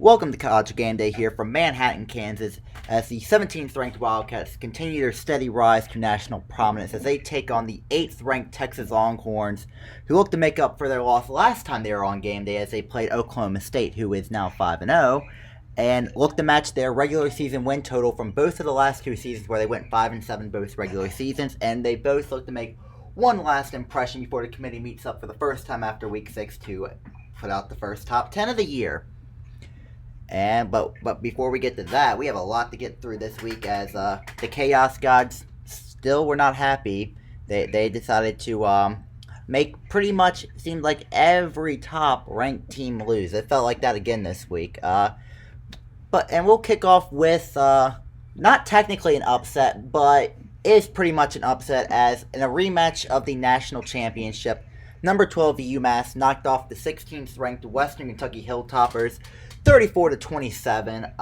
Welcome to College Game Day here from Manhattan, Kansas, as the 17th ranked Wildcats continue their steady rise to national prominence as they take on the 8th ranked Texas Longhorns, who look to make up for their loss last time they were on game day as they played Oklahoma State, who is now 5-0, and look to match their regular season win total from both of the last two seasons where they went 5-7 both regular seasons, and they both look to make one last impression before the committee meets up for the first time after week 6 to put out the first top 10 of the year. But before we get to that, we have a lot to get through this week as the Chaos Gods still were not happy. They decided to make pretty much seemed like every top ranked team lose. It felt like that again this week. And we'll kick off with not technically an upset, but is pretty much an upset as in a rematch of the national championship. Number 12 UMass knocked off the 16th ranked Western Kentucky Hilltoppers 34-27.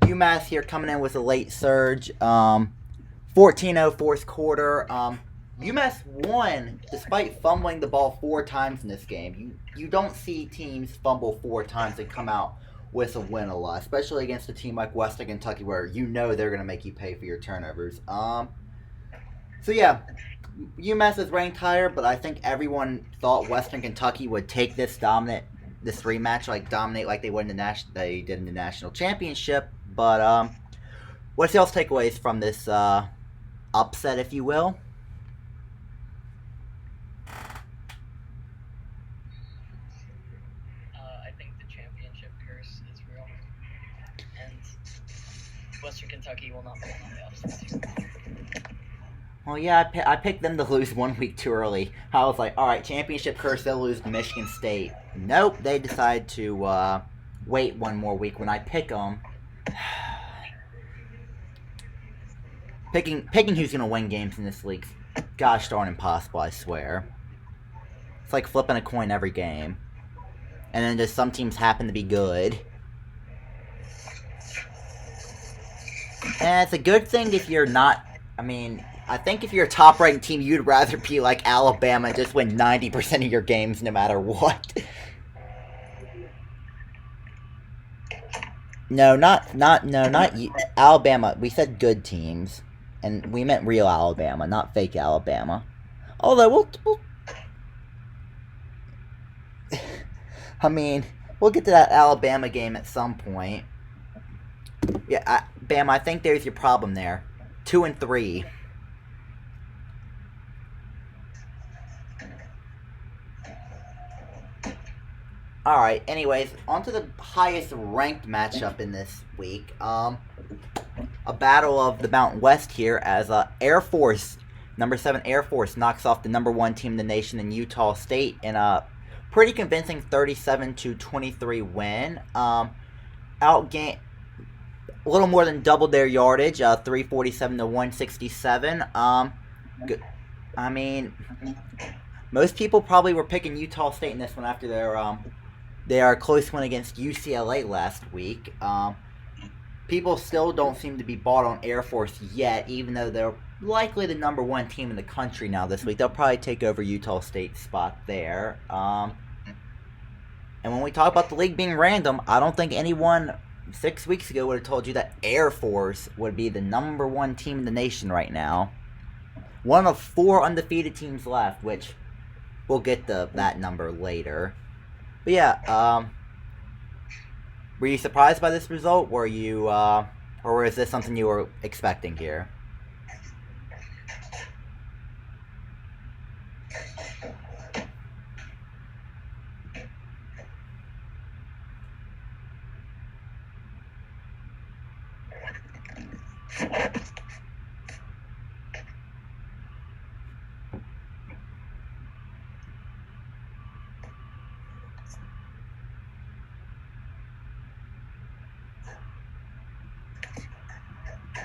UMass here coming in with a late surge. 14-0 fourth quarter. UMass won despite fumbling the ball 4 times in this game. You don't see teams fumble 4 times and come out with a win a lot, especially against a team like Western Kentucky where you know they're going to make you pay for your turnovers. So yeah, UMass is ranked higher, but I think everyone thought Western Kentucky would take this rematch, dominate like they did in the national championship. But what's y'all's takeaways from this upset, if you will? I think the championship curse is real, and Western Kentucky will not be in the playoffs this year. Well, yeah, I picked them to lose 1 week too early. I was like, all right, championship curse, they'll lose to Michigan State. Nope, they decide to wait one more week when I pick them. Picking who's going to win games in this league, gosh darn impossible, I swear. It's like flipping a coin every game. And then just some teams happen to be good. And it's a good thing if you're not, I think if you're a top-ranked team, you'd rather be like Alabama and just win 90% of your games no matter what. Not Alabama. We said good teams, and we meant real Alabama, not fake Alabama. Although we'll get to that Alabama game at some point. Yeah, Bama, I think there's your problem there. 2-3. Alright, anyways, on to the highest ranked matchup in this week. A battle of the Mountain West here as Air Force, number 7 Air Force, knocks off the number 1 team in the nation in Utah State in a pretty convincing 37-23 win. Outgained a little more than doubled their yardage, 347-167. Most people probably were picking Utah State in this one after their close win against UCLA last week. People still don't seem to be bought on Air Force yet, even though they're likely the number 1 team in the country now this week. They'll probably take over Utah State's spot there. And when we talk about the league being random, I don't think anyone 6 weeks ago would have told you that Air Force would be the number 1 team in the nation right now. One of 4 undefeated teams left, which we'll get to that number later. But yeah, were you surprised by this result? Were you, or was this something you were expecting here?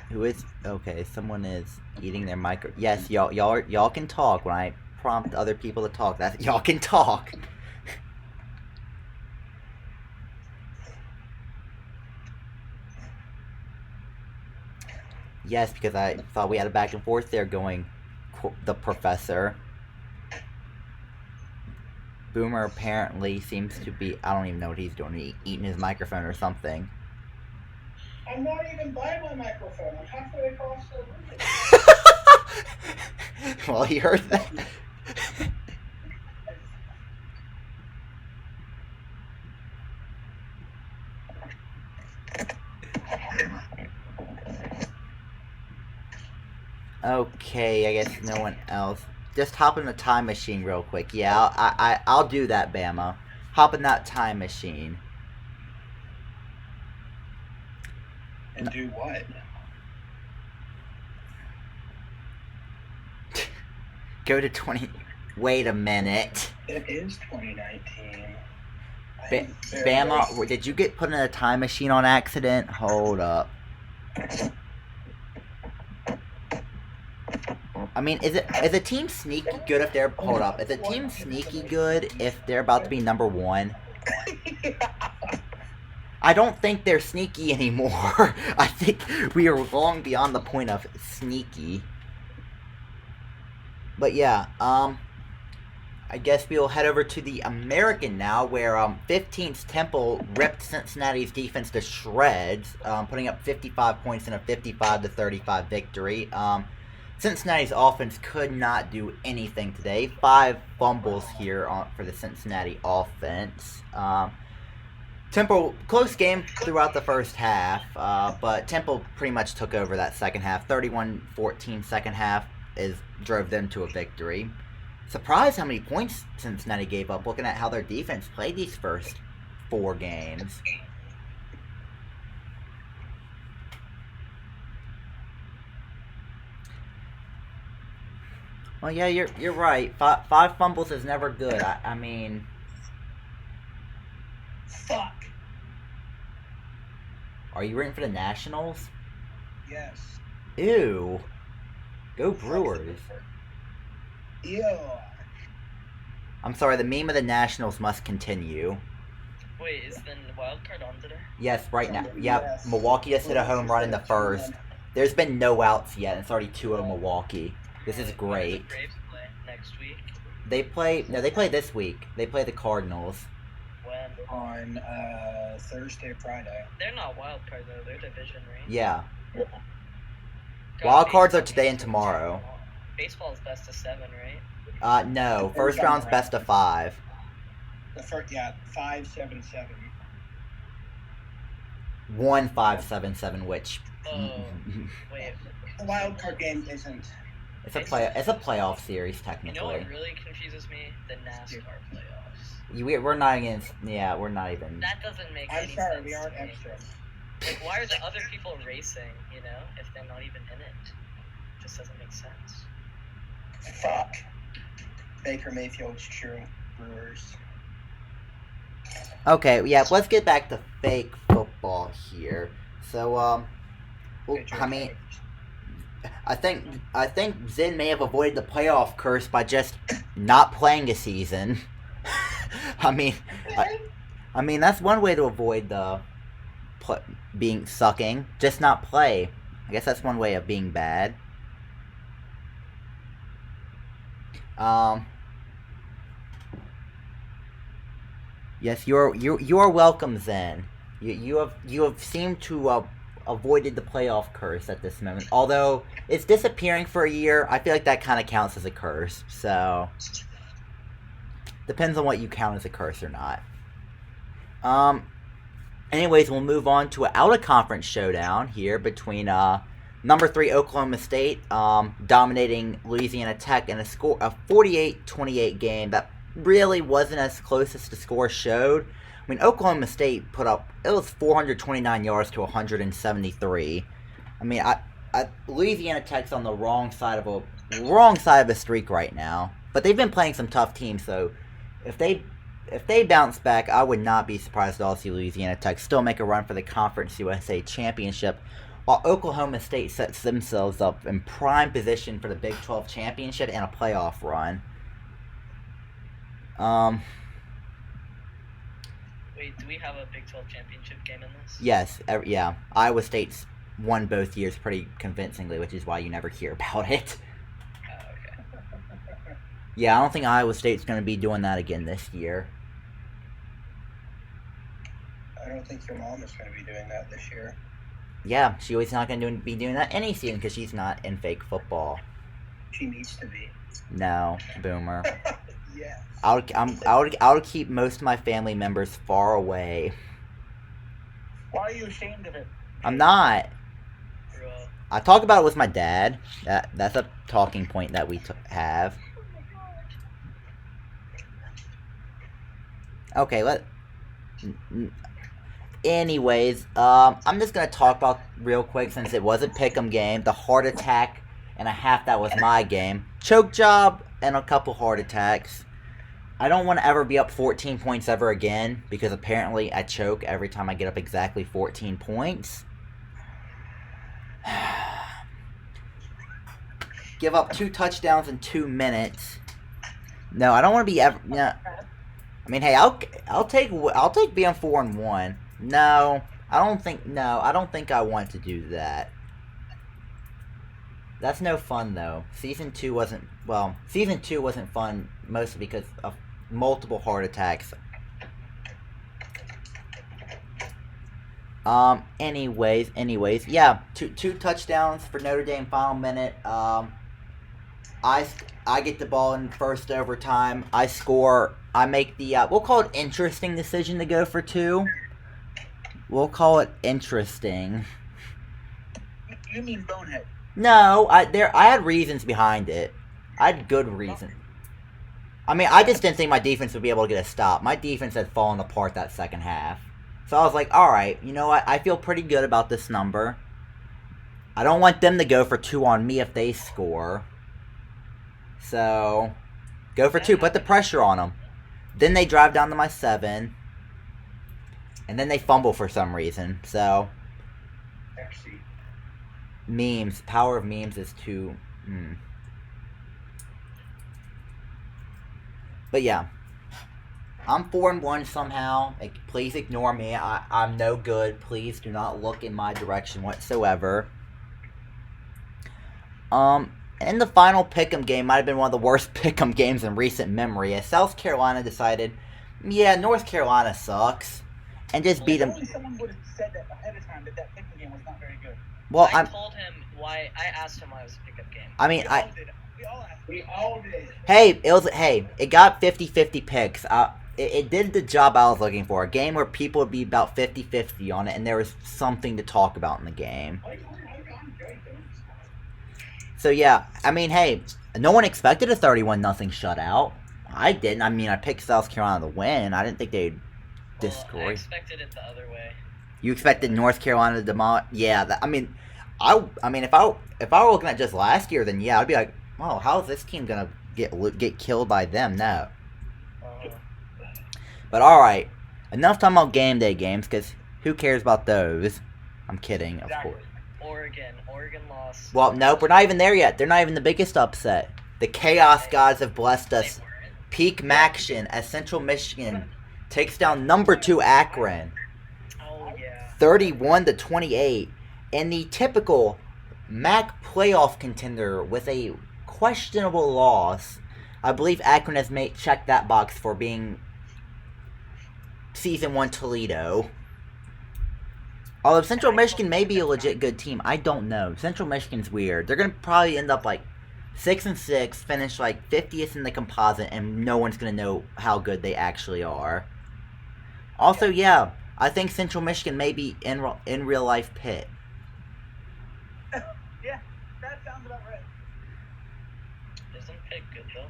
Who is okay? Someone is eating their micro. Yes, y'all can talk when I prompt other people to talk. That y'all can talk. Yes, because I thought we had a back and forth there going, the professor. Boomer apparently seems to be, I don't even know what he's doing, eating his microphone or something. I'm not even by my microphone. I'm halfway across the room. Well, he heard that. Okay, I guess no one else. Just hop in the time machine real quick. Yeah, I'll do that, Bama. Hop in that time machine. And do what? Go to 20... Wait a minute. It is 2019. Bama, did you get put in a time machine on accident? Hold up. I mean, is a team sneaky good if they're... Hold up. Is a team sneaky good if they're about to be number 1? I don't think they're sneaky anymore. I think we are long beyond the point of sneaky. But yeah, I guess we'll head over to the American now, where 15th Temple ripped Cincinnati's defense to shreds, putting up 55 points in a 55-35 victory. Cincinnati's offense could not do anything today. 5 fumbles here for the Cincinnati offense. Temple, close game throughout the first half, but Temple pretty much took over that second half. 31-14 second half drove them to a victory. Surprised how many points Cincinnati gave up, looking at how their defense played these first 4 games. Well, yeah, you're right. 5 fumbles is never good. I mean... Fuck. Are you rooting for the Nationals? Yes. Ew. Go Brewers. Ew. I'm sorry, the meme of the Nationals must continue. Wait, is the wild card on today? Yes, right now. Yeah, Yes. Milwaukee just hit a home run in the first. There's been no outs yet, and it's already 2-0 Milwaukee. This is When do great. the Braves play next week? They play this week. They play the Cardinals. When? On Thursday, Friday. They're not wild card though. They're division, right? Yeah. God, Wild cards are baseball today and makes it tomorrow. so long. Baseball is best of 7, right? No. First round's best of 5. The first, 5-7-7. 1-5-7-7, which Oh, wait. The wild card game isn't. it's a playoff series You know technically. what really confuses me? The NASCAR playoffs. We're not against. Yeah, we're not even. That doesn't make I'm any sorry, sense we aren't to me. extra. Like, why are the other people racing, you know, if they're not even in it? It just doesn't make sense. Fuck. Baker Mayfield's true. Brewers. Okay, yeah, let's get back to fake football here. So, well, I mean, I think Zin may have avoided the playoff curse by just not playing a season. I mean that's one way to avoid the being sucking. Just not play. I guess that's one way of being bad. Yes, you are welcome, Zen. You have seemed to avoided the playoff curse at this moment. Although it's disappearing for a year, I feel like that kind of counts as a curse. So depends on what you count as a curse or not. Anyways, we'll move on to an out-of-conference showdown here between number 3 Oklahoma State dominating Louisiana Tech in a 48-28 game that really wasn't as close as the score showed. I mean, Oklahoma State put up, it was 429 yards to 173. I mean, Louisiana Tech's on the wrong side of a streak right now, but they've been playing some tough teams. So if they bounce back, I would not be surprised at all to see Louisiana Tech still make a run for the Conference USA Championship, while Oklahoma State sets themselves up in prime position for the Big 12 Championship and a playoff run. Wait, do we have a Big 12 championship game in this? Yes, yeah. Iowa State's won both years pretty convincingly, which is why you never hear about it. Oh, okay. Yeah, I don't think Iowa State's going to be doing that again this year. I don't think your mom is going to be doing that this year. Yeah, she was not going to be doing that any season because she's not in fake football. She needs to be. No, boomer. Yes. I would keep most of my family members far away. Why are you ashamed of it? I'm not. Bruh. I talk about it with my dad. That's a talking point that we have. Oh my god. Okay, anyways, I'm just gonna talk about real quick since it was a pick'em game. The heart attack and a half that was my game. Choke job and a couple heart attacks. I don't want to ever be up 14 points ever again because apparently I choke every time I get up exactly 14 points. Give up 2 touchdowns in 2 minutes. No, I don't want to be ever. No. I mean, hey, I'll take being 4-1. No, I don't think I want to do that. That's no fun though. Season 2 wasn't fun mostly because of multiple heart attacks. Anyways, yeah, two touchdowns for Notre Dame final minute. I get the ball in first overtime. I score. I make the we'll call it interesting decision to go for 2. We'll call it interesting. You mean bonehead? No, I had reasons behind it. I had good reason. I mean, I just didn't think my defense would be able to get a stop. My defense had fallen apart that second half. So I was like, alright, you know what? I feel pretty good about this number. I don't want them to go for 2 on me if they score. So, go for 2. Put the pressure on them. Then they drive down to my 7. And then they fumble for some reason. So, memes. Power of memes is too... But yeah. I'm 4-1 somehow. Like, please ignore me. I'm no good. Please do not look in my direction whatsoever. And the final pick'em game might have been one of the worst pick'em games in recent memory, as South Carolina decided, yeah, North Carolina sucks, and just beat them. Only someone would have said that ahead of time that pick'em game was not very good. Well, I told him why. I asked him why it was a pickup game. I mean, We all did. Hey, it got 50-50 picks. It did the job I was looking for. A game where people would be about 50-50 on it, and there was something to talk about in the game. So yeah, I mean, hey, no one expected a 31-0 shutout. I didn't. I mean, I picked South Carolina to win. I didn't think they'd destroy. I expected it the other way. You expected North Carolina to demolish? Yeah, I mean, if I were looking at just last year, then yeah, I'd be like, oh, how is this team gonna get killed by them? No. But all right, enough talking about game day games, because who cares about those? I'm kidding, of course. Oregon lost. Well, nope, we're not even there yet. They're not even the biggest upset. The Chaos Gods have blessed us. Peak Maction as Central Michigan takes down number 2 Akron. Oh yeah. 31-28. And the typical MAC playoff contender with a questionable loss. I believe Akron has checked that box for being Season 1 Toledo. Although Central Michigan may be a legit good team, I don't know. Central Michigan's weird. They're going to probably end up like 6-6, finish like 50th in the composite, and no one's going to know how good they actually are. Also, yeah, I think Central Michigan may be in real life Pitt. Yeah, that sounds about right. Isn't Pitt good though?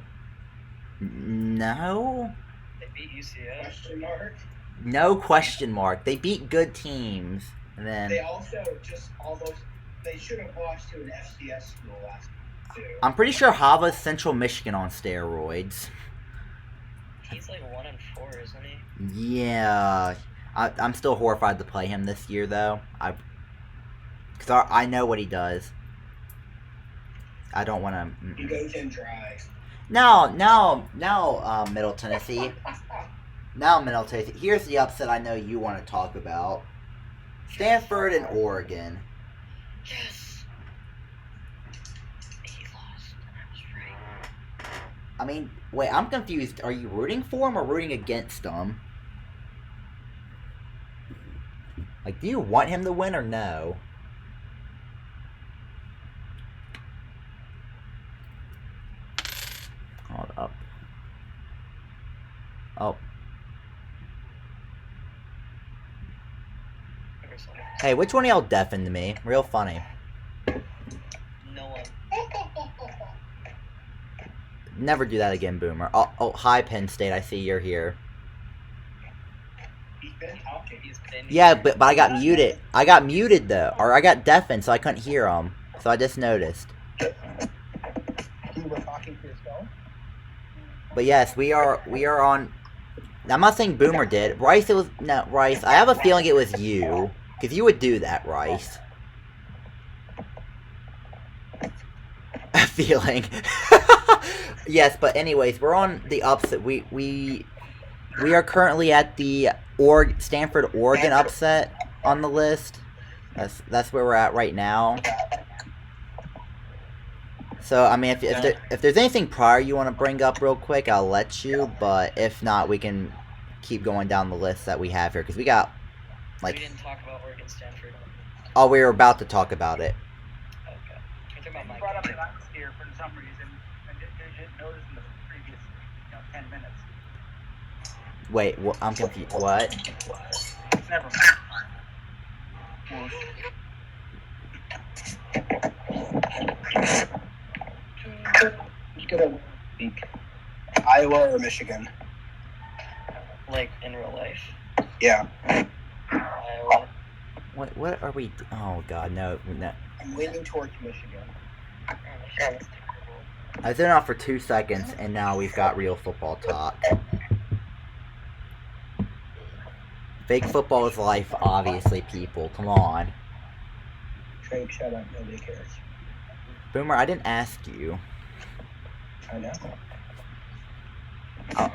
No. They beat UCF. Question mark. No question mark. They beat good teams. And then They also just almost, they should have lost to an FCS school last year. I'm pretty sure Hava's Central Michigan on steroids. He's like 1-4, isn't he? Yeah. I'm still horrified to play him this year, though. Because I know what he does. I don't want to... He goes in dry. No, Middle Tennessee. Now, Middle Tennessee. Here's the upset I know you want to talk about. Stanford and Oregon. Yes. He lost, and I was I mean, wait, I'm confused. Are you rooting for him or rooting against him? Like, do you want him to win or no? Hold up. Oh. Hey, which one of y'all deafened me? Real funny. No one. Never do that again, Boomer. Oh, hi, Penn State. I see you're here. He's been talking. He's been Yeah, here. but I got muted. I got muted, though. Or I got deafened, so I couldn't hear him. So I just noticed. You were talking to yourself? But yes, we are on... I'm not saying Boomer did. Rice, it was... No, Rice, I have a feeling it was you. Because you would do that, Rice. A feeling. Yes, but anyways, we're on the upset. We are currently at the Stanford Oregon upset on the list. That's where we're at right now. So I mean, if there's anything prior you want to bring up real quick, I'll let you. But if not, we can keep going down the list that we have here because we got like. We didn't talk about Oregon Stanford. Oh, we were about to talk about it. Okay. We're talking about You my brought up game. that I was here for some reason, and didn't notice in the previous 10 minutes. Wait, I'm confused. What? Never mind. Just get a week. Iowa or Michigan? Like in real life. Yeah. Iowa. What are we? Oh God, no. I'm leaning towards Michigan. Oh, shit, that's terrible. I zoned out for 2 seconds, and now we've got real football talk. Fake football is life, obviously, people. Come on. Trade, shut up. Nobody cares. Boomer, I didn't ask you. I know. Oh.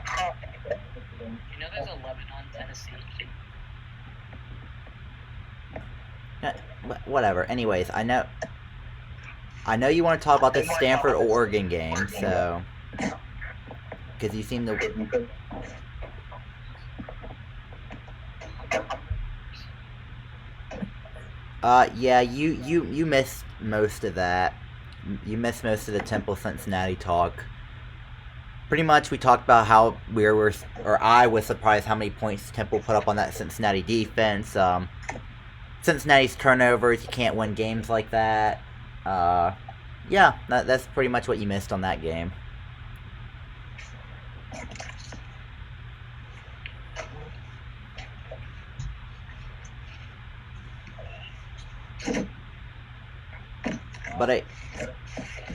You know there's a Lebanon, Tennessee. Whatever. Anyways, I know you want to talk about this Stanford Oregon game, so because you seem to. Yeah, you missed most of that. You missed most of the Temple Cincinnati talk. Pretty much, we talked about how I was surprised how many points Temple put up on that Cincinnati defense. Cincinnati's turnovers, you can't win games like that. Yeah, that's pretty much what you missed on that game.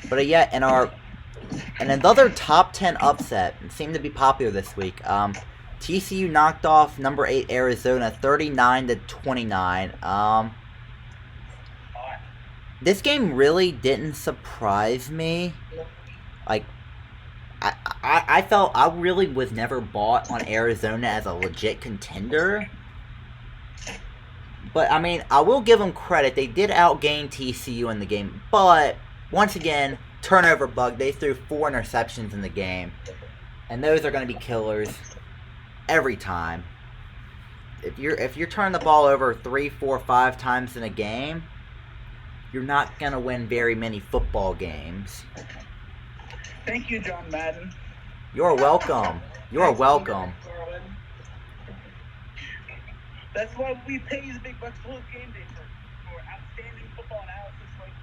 But yeah, and another top 10 upset seemed to be popular this week. TCU knocked off number 8 Arizona 39-29. This game really didn't surprise me. Like, I felt I really was never bought on Arizona as a legit contender. But, I mean, I will give them credit. They did outgain TCU in the game. But, once again, turnover bug. They threw 4 interceptions in the game. And those are going to be killers every time. If you're turning the ball over 3, 4, 5 times in a game, you're not going to win very many football games. Thank you, John Madden. You're welcome. You're welcome. That's why we pay you the big bucks to host Gameday for outstanding football analysis. Like,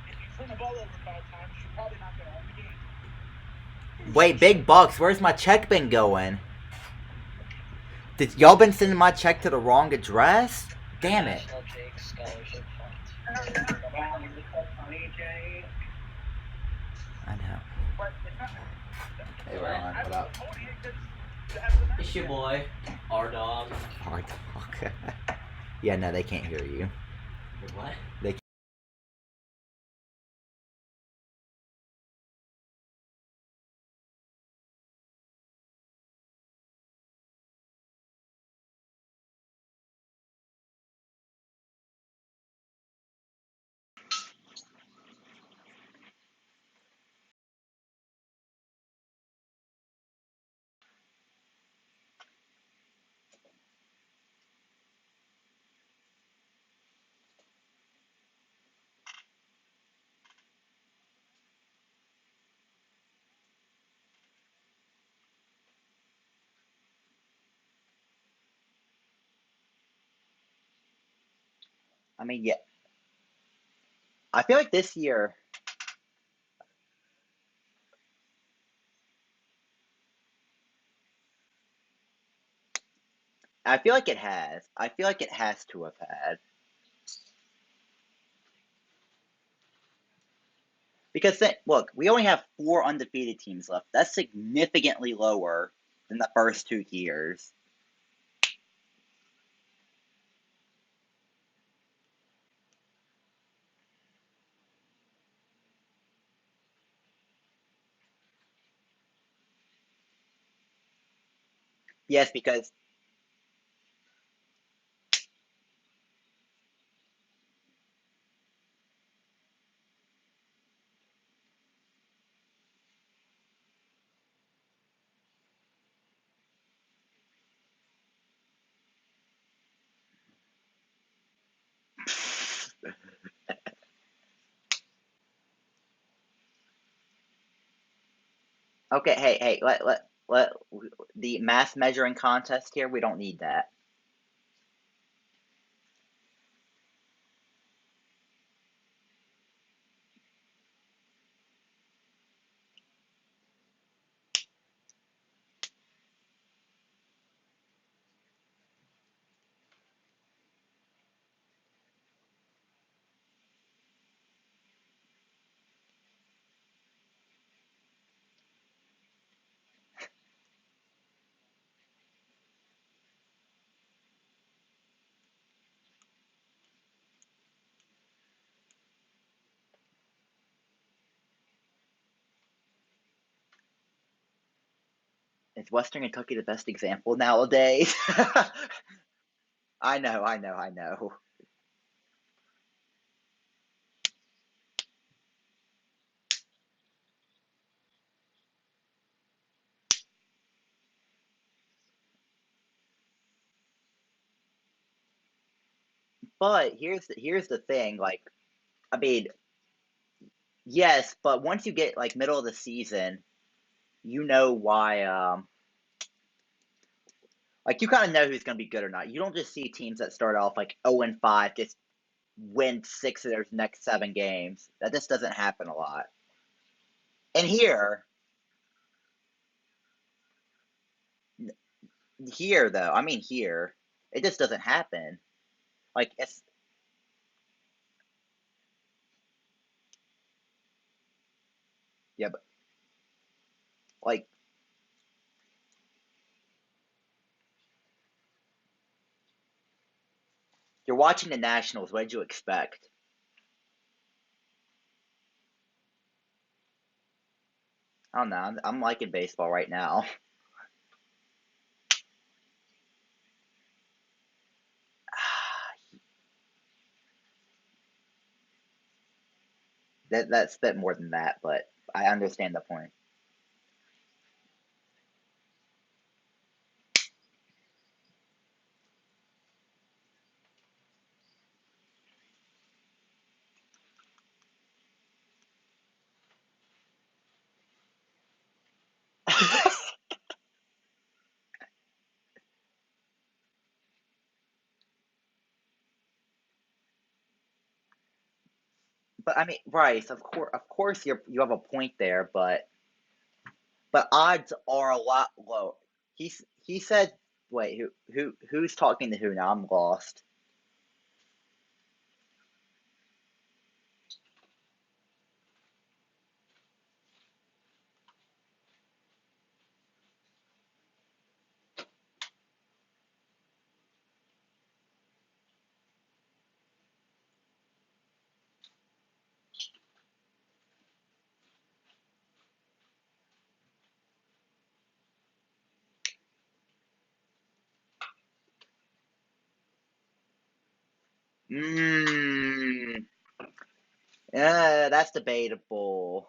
if you turn the ball over 5 times, you're probably not going to win the game. Wait, big bucks, where's my check been going? Did y'all been sending my check to the wrong address? Damn it. National Jake Scholarship Fund. I know. Hey, Ron, what up? It's your boy, R-Dog. R-Dog. Yeah, no, they can't hear you. What? They I mean, yeah, I feel like this year. I feel like it has. I feel like it has to have had. Because look, we only have 4 undefeated teams left. That's significantly lower than the first 2 years. Yes, because okay, hey, let the mass measuring contest here. We don't need that. Is Western Kentucky the best example nowadays? I know. But here's the thing. Like, I mean, yes, but once you get like middle of the season, you know why. Like you kind of know who's going to be good or not. You don't just see teams that start off like 0-5 just win 6 of their next 7 games. That just doesn't happen a lot. And here though, I mean here, it just doesn't happen. Like it's yeah, but like you're watching the Nationals. What did you expect? I don't know. I'm liking baseball right now. That's a bit more than that, but I understand the point. But I mean, Bryce, of course, you have a point there, but odds are a lot low. He said, wait, who's talking to who now? I'm lost. Mmm. Yeah, that's debatable.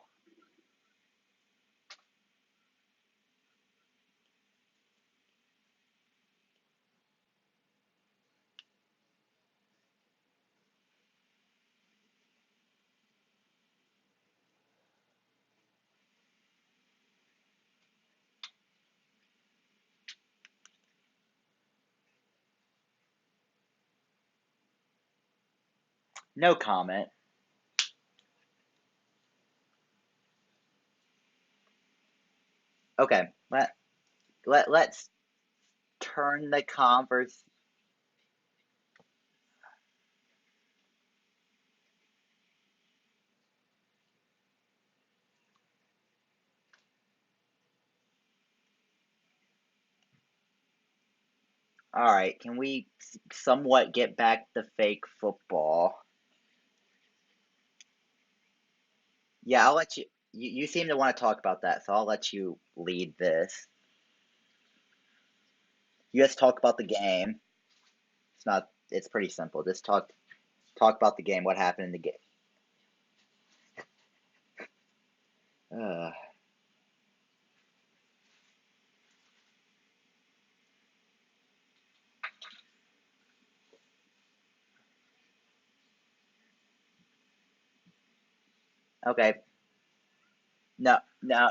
No comment. Okay, let's turn the converse. All right, can we somewhat get back to fake football? Yeah, I'll let you. You seem to want to talk about that, so I'll let you lead this. You guys talk about the game. It's not. It's pretty simple. Just talk about the game. What happened in the game? Uh, okay. No, no.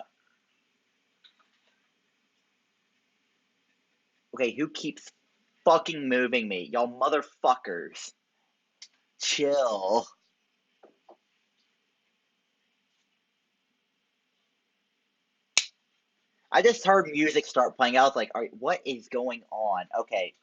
Okay, who keeps fucking moving me? Y'all motherfuckers. Chill. I just heard music start playing. I was like, all right, what is going on? Okay.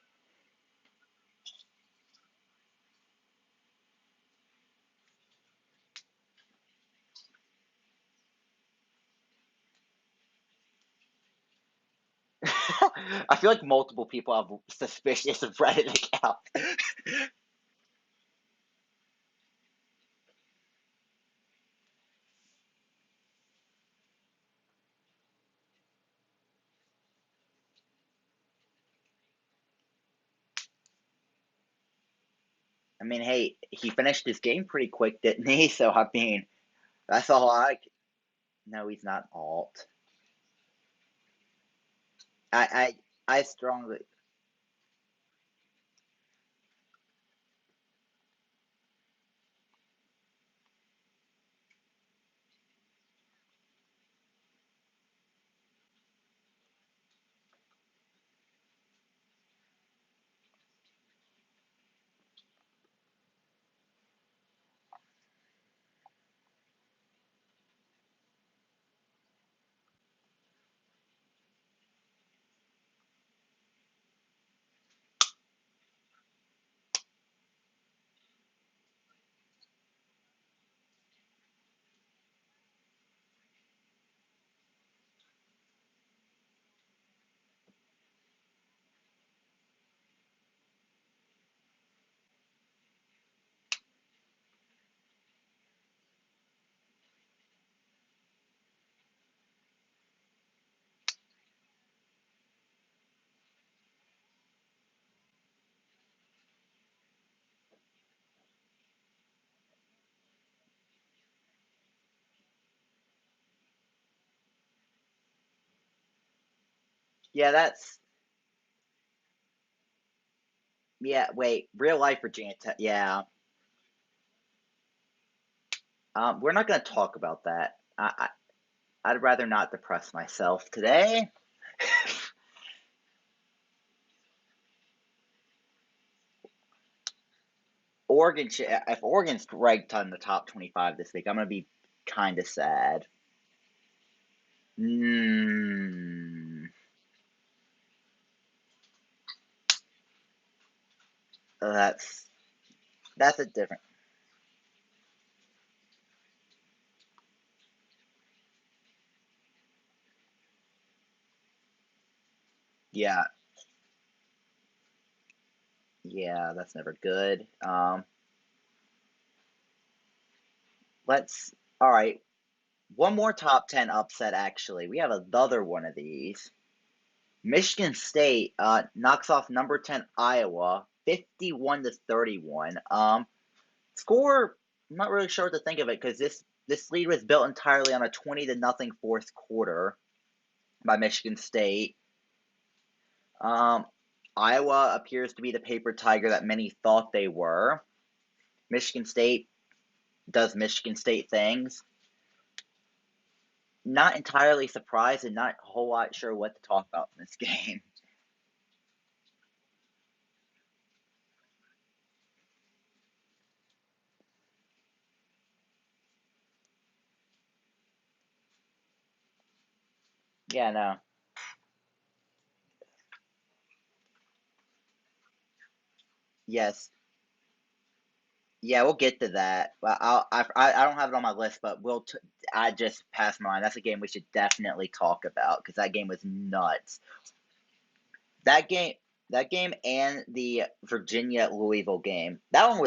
I feel like multiple people have suspicious Reddit accounts. I mean, hey, he finished his game pretty quick, didn't he? So, I mean, that's all No, he's not alt. I strongly. Yeah, that's. Yeah, wait. Real life Virginia Tech. Yeah. We're not going to talk about that. I'd rather not depress myself today. If Oregon's ranked on the top 25 this week, I'm going to be kind of sad. Mm, that's that's a different. Yeah, yeah, that's never good. Let's. All right, one more top 10 upset. Actually, we have another one of these. Michigan State knocks off number 10 Iowa 51-31. Score. I'm not really sure what to think of it because this lead was built entirely on a 20-0 fourth quarter by Michigan State. Um, Iowa appears to be the paper tiger that many thought they were. Michigan State does Michigan State things. Not entirely surprised and not a whole lot sure what to talk about in this game. Yeah, no. Yes. Yeah, we'll get to that. But I don't have it on my list, but I just passed mine. That's a game we should definitely talk about because that game was nuts. That game, that game, and the Virginia Louisville game. That game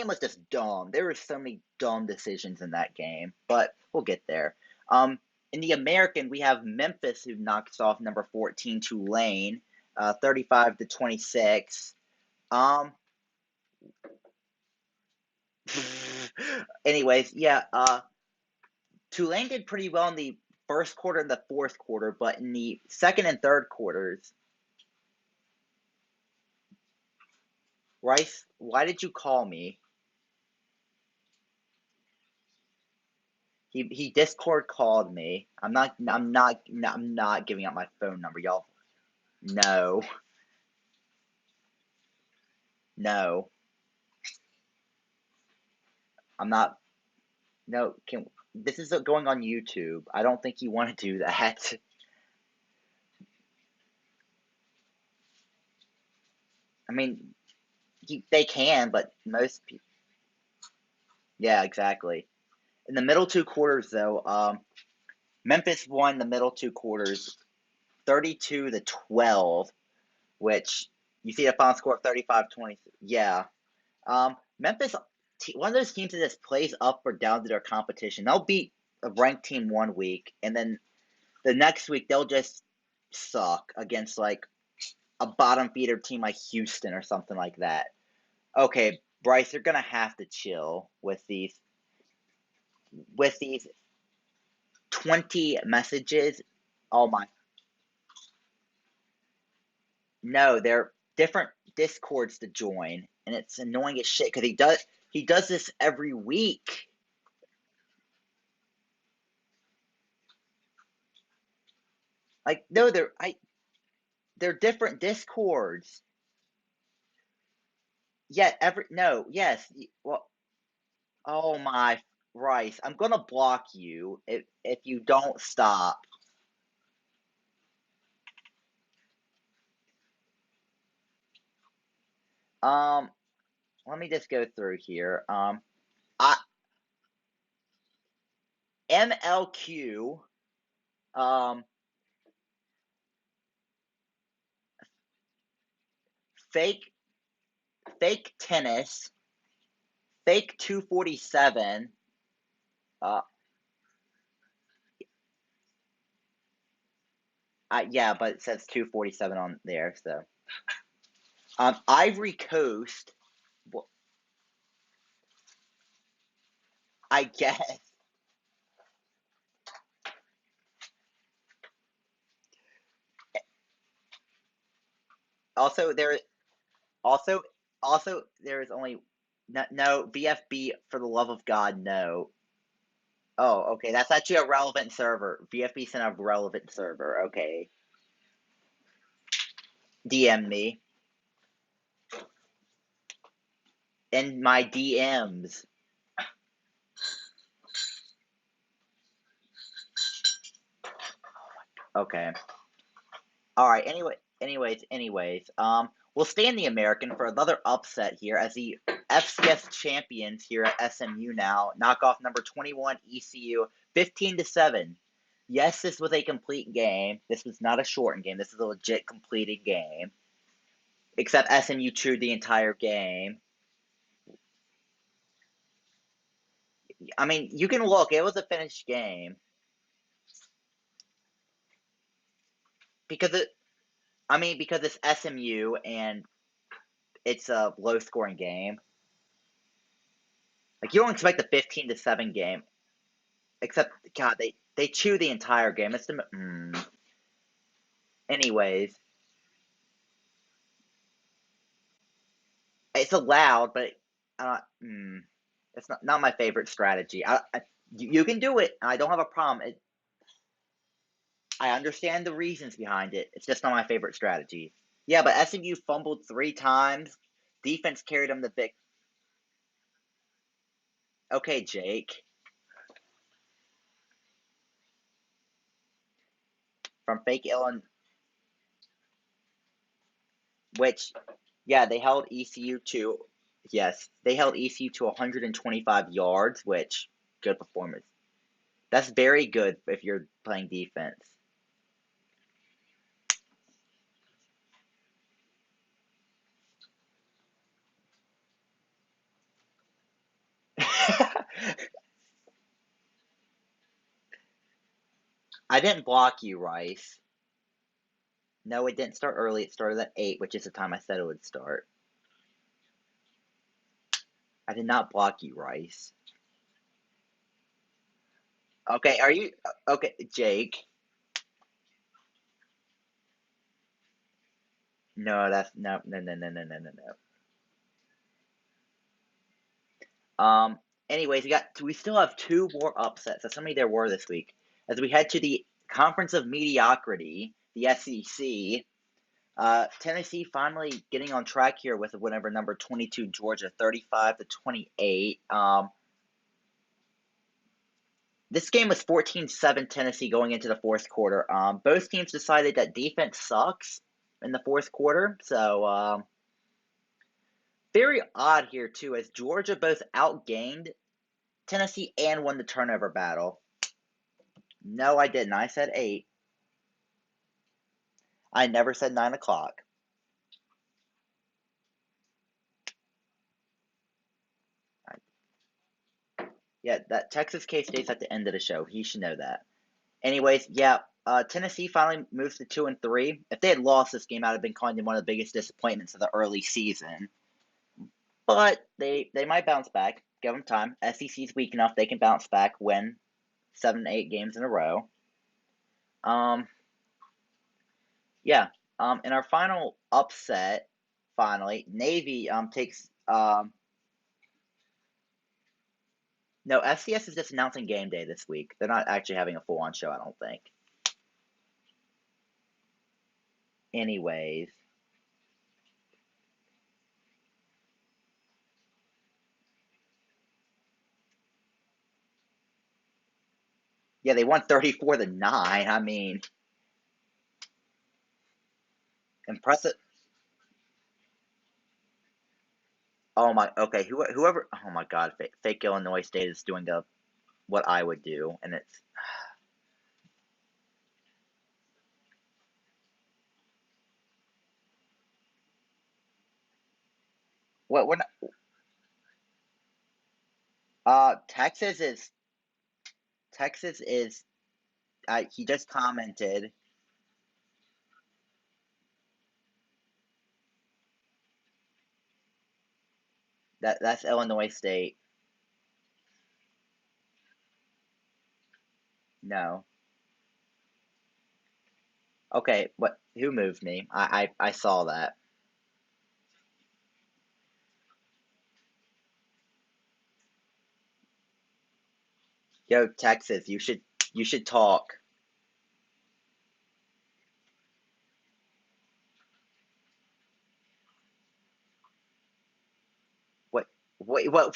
was just dumb. There were so many dumb decisions in that game, but we'll get there. Um, in the American, we have Memphis who knocks off number 14 Tulane, 35-26. Um, anyways, yeah, Tulane did pretty well in the first quarter and the fourth quarter, but in the second and third quarters, Rice, why did you call me? He Discord called me. I'm not giving out my phone number, y'all. No. No. I'm not. No, can this is going on YouTube. I don't think you want to do that. I mean, they can, but most people. Yeah, exactly. In the middle two quarters, though, Memphis won the middle two quarters, 32-12, which you see the final score of 35-20. Yeah. Memphis, one of those teams that just plays up or down to their competition. They'll beat a ranked team one week, and then the next week they'll just suck against like a bottom feeder team like Houston or something like that. Okay, Bryce, you're gonna have to chill with these 20 messages. Oh my, no, they're different discords to join, and it's annoying as shit because he does this every week. Like no, they're different discords. Yet every no, yes, well, oh my Rice, I'm gonna block you if you don't stop. Um, let me just go through here. I MLQ, um, fake fake tennis, fake 247. Uh, yeah, but it says 247 on there. So, Ivory Coast. Well, I guess. Also, also also there is only no VFB for the love of God, no. Oh, okay. That's actually a relevant server. VFB sent a relevant server. Okay. DM me in my DMs. Okay. All right. Anyways. We'll stay in the American for another upset here as the FCS champions here at SMU now knock off number 21 ECU 15-7. Yes, this was a complete game. This was not a shortened game. This is a legit completed game. Except SMU chewed the entire game. I mean, you can look. It was a finished game because because it's SMU and it's a low scoring game. Like you don't expect a 15-7 game, except God, they chew the entire game. Anyways, it's allowed, but it's not my favorite strategy. You can do it. I don't have a problem. I understand the reasons behind it. It's just not my favorite strategy. Yeah, but SMU fumbled 3 times. Defense carried them the big. Okay, Jake. from fake Illinois, which, yeah, they held ECU to, yes, they held ECU to 125 yards, which, good performance. That's very good if you're playing defense. I didn't block you, Rice. No, it didn't start early. It started at 8, which is the time I said it would start. I did not block you, Rice. Okay, are you okay, Jake? No, that's no, no, no, no, no, no, no, no. Anyways, we still have 2 more upsets. That's how many there were this week. As we head to the Conference of Mediocrity, the SEC. Tennessee finally getting on track here with a win over number 22 Georgia, 35-28. This game was 14-7 Tennessee going into the fourth quarter. Both teams decided that defense sucks in the fourth quarter, so very odd here too, as Georgia both outgained Tennessee and won the turnover battle. No, I didn't. I said 8. I never said 9 o'clock. Yeah, that Texas K-State's at the end of the show. He should know that. Anyways, yeah, Tennessee finally moves to 2-3. If they had lost this game, I'd have been calling them one of the biggest disappointments of the early season. But they might bounce back. Give them time. SEC's weak enough; they can bounce back, win 7, 8 games in a row. Yeah. In our final upset, finally, Navy takes no, FCS is just announcing game day this week. They're not actually having a full-on show, I don't think. Anyways. Yeah, they won 34-9. I mean, impressive. Oh my. Okay, whoever. Oh my God, fake Illinois State is doing what I would do, and it's what we're not. Texas is. Texas is. He just commented that's Illinois State. No. Okay, what? Who moved me? I saw that. Yo, Texas, you should talk. What? Wait, what?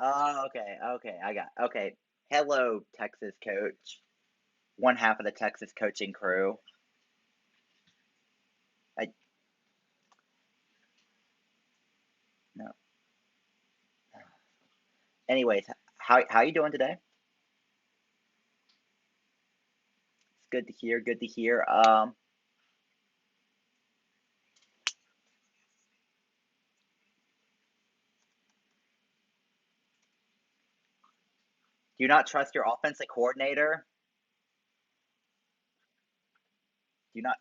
Oh, okay, okay, I got okay. Hello, Texas coach. One half of the Texas coaching crew. I no. Anyways, how you doing today? It's good to hear. Good to hear. Do you not trust your offensive coordinator? Do you not?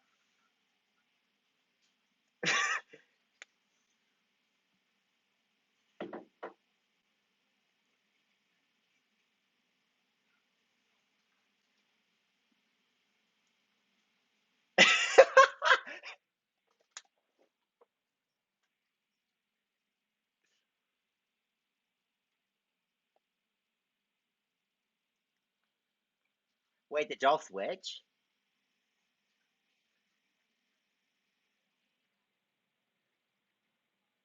Wait, did y'all switch?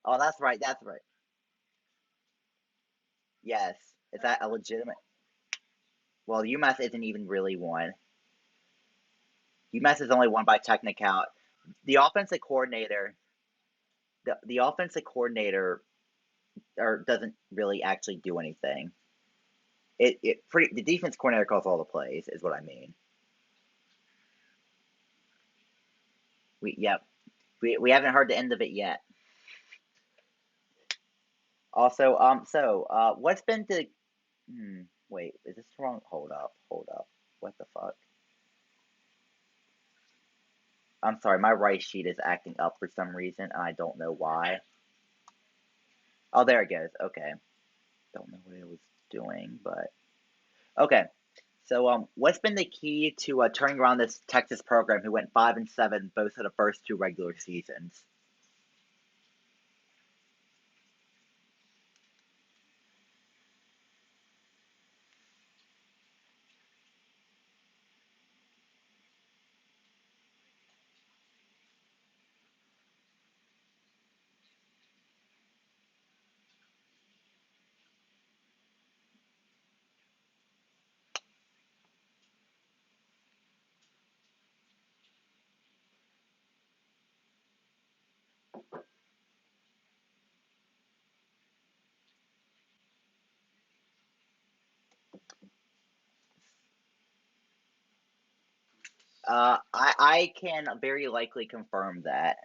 Oh, that's right. That's right. Yes. Is that a legitimate? Well, UMass isn't even really one. UMass is only one by technicality. The offensive coordinator, the offensive coordinator, or doesn't really actually do anything. The defense coordinator calls all the plays, is what I mean. Yep. We haven't heard the end of it yet. Also, what's been the wait, is this wrong? Hold up. What the fuck? I'm sorry, my right sheet is acting up for some reason, and I don't know why. Oh, there it goes. Okay. Don't know what it was doing, but okay. So, what's been the key to turning around this Texas program who went 5-7 both of the first two regular seasons? I can very likely confirm that.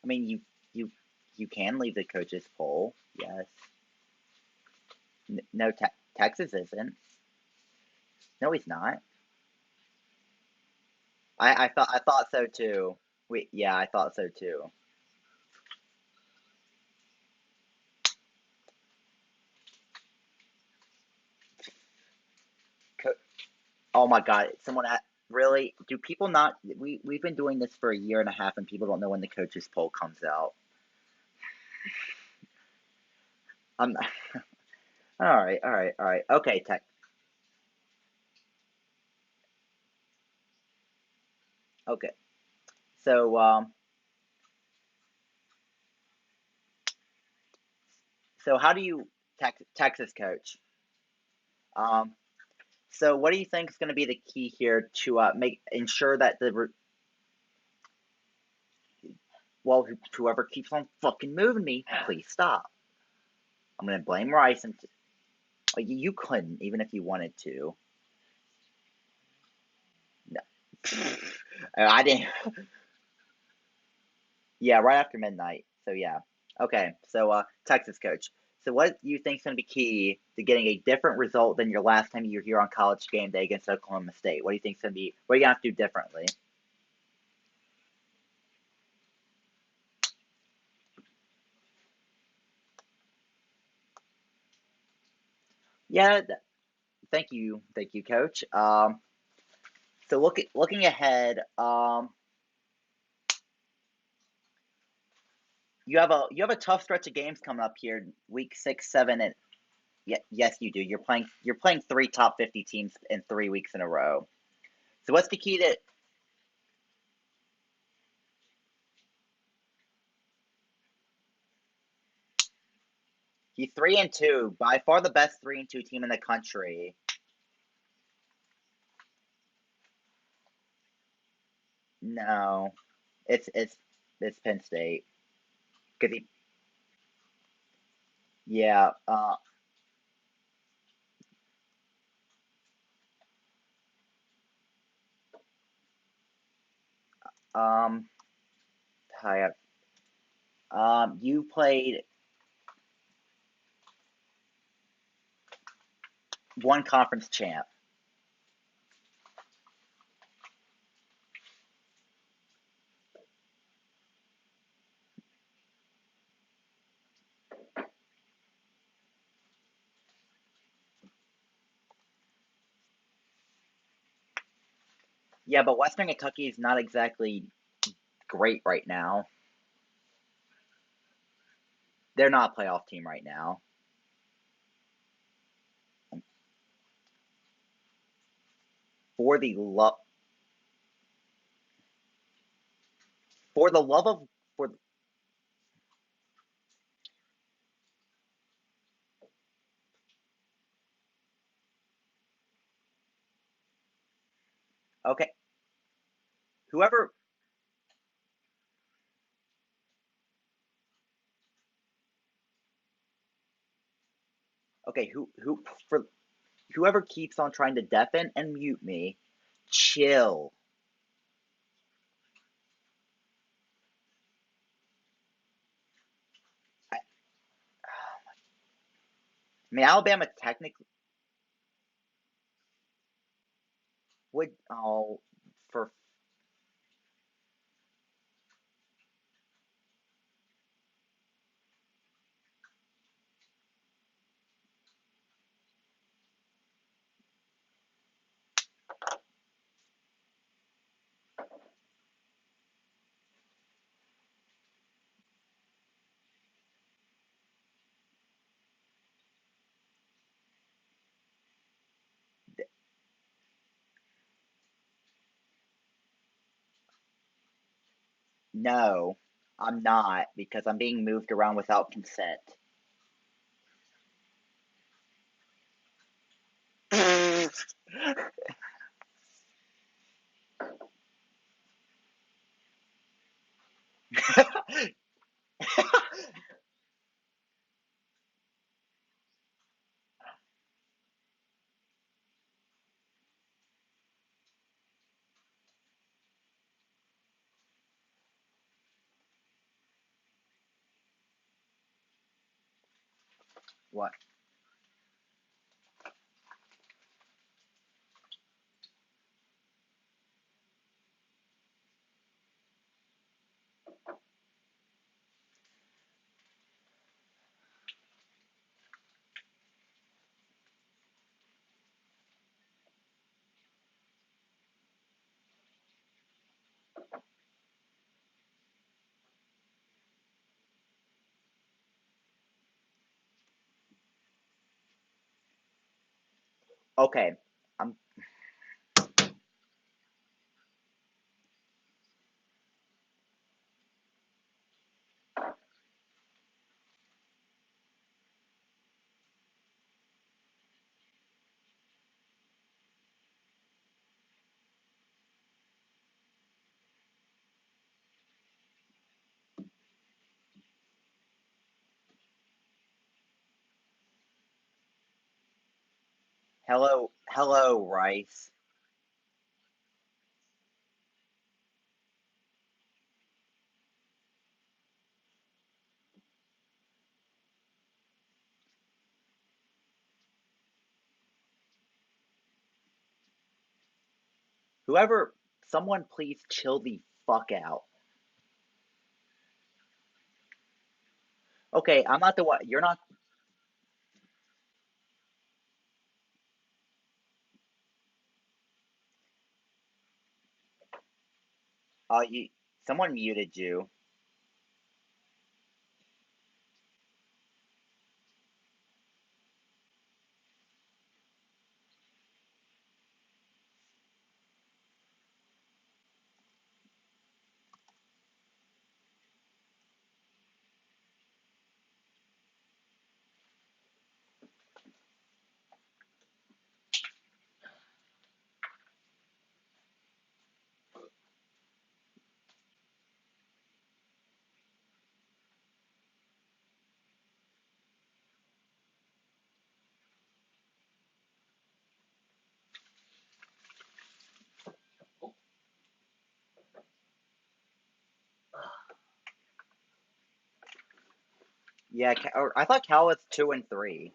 I mean, you you can leave the coaches poll. Yes. No, Texas isn't. No, he's not. I thought so too. Yeah, I thought so too. Co- oh my God, someone really? Do people not? We've been doing this for a year and a half, and people don't know when the coaches poll comes out. I'm all right. Okay, Tech. Okay, so how do you Texas coach? Um, so what do you think is going to be the key here to make ensure that well, whoever keeps on fucking moving me, please stop. I'm going to blame Rice, and you couldn't even if you wanted to. No, I didn't. Yeah, right after midnight. So yeah. Okay. So Texas coach. So what do you think is going to be key to getting a different result than your last time you were here on College Game Day against Oklahoma State? What do you think is going to be? What are you going to have to do differently? Yeah. Thank you, coach. So looking ahead, you have a tough stretch of games coming up here, week 6, 7, and yes, you do. You're playing three top 50 teams in 3 weeks in a row. So what's the key to you 3-2, by far the best 3-2 team in the country. No, it's Penn State. 'Cause yeah, um, hi, you played one conference champ. Yeah, but Western Kentucky is not exactly great right now. They're not a playoff team right now. For the love, For the love of for okay, whoever okay, who for whoever keeps on trying to deafen and mute me, chill. I mean, Alabama technically would. Oh, for no, I'm not because I'm being moved around without consent. What? Okay, I'm hello, Rice. Whoever, someone please chill the fuck out. Okay, I'm not the one. You're not. You. Someone muted you. Yeah, or I thought Cal was 2-3.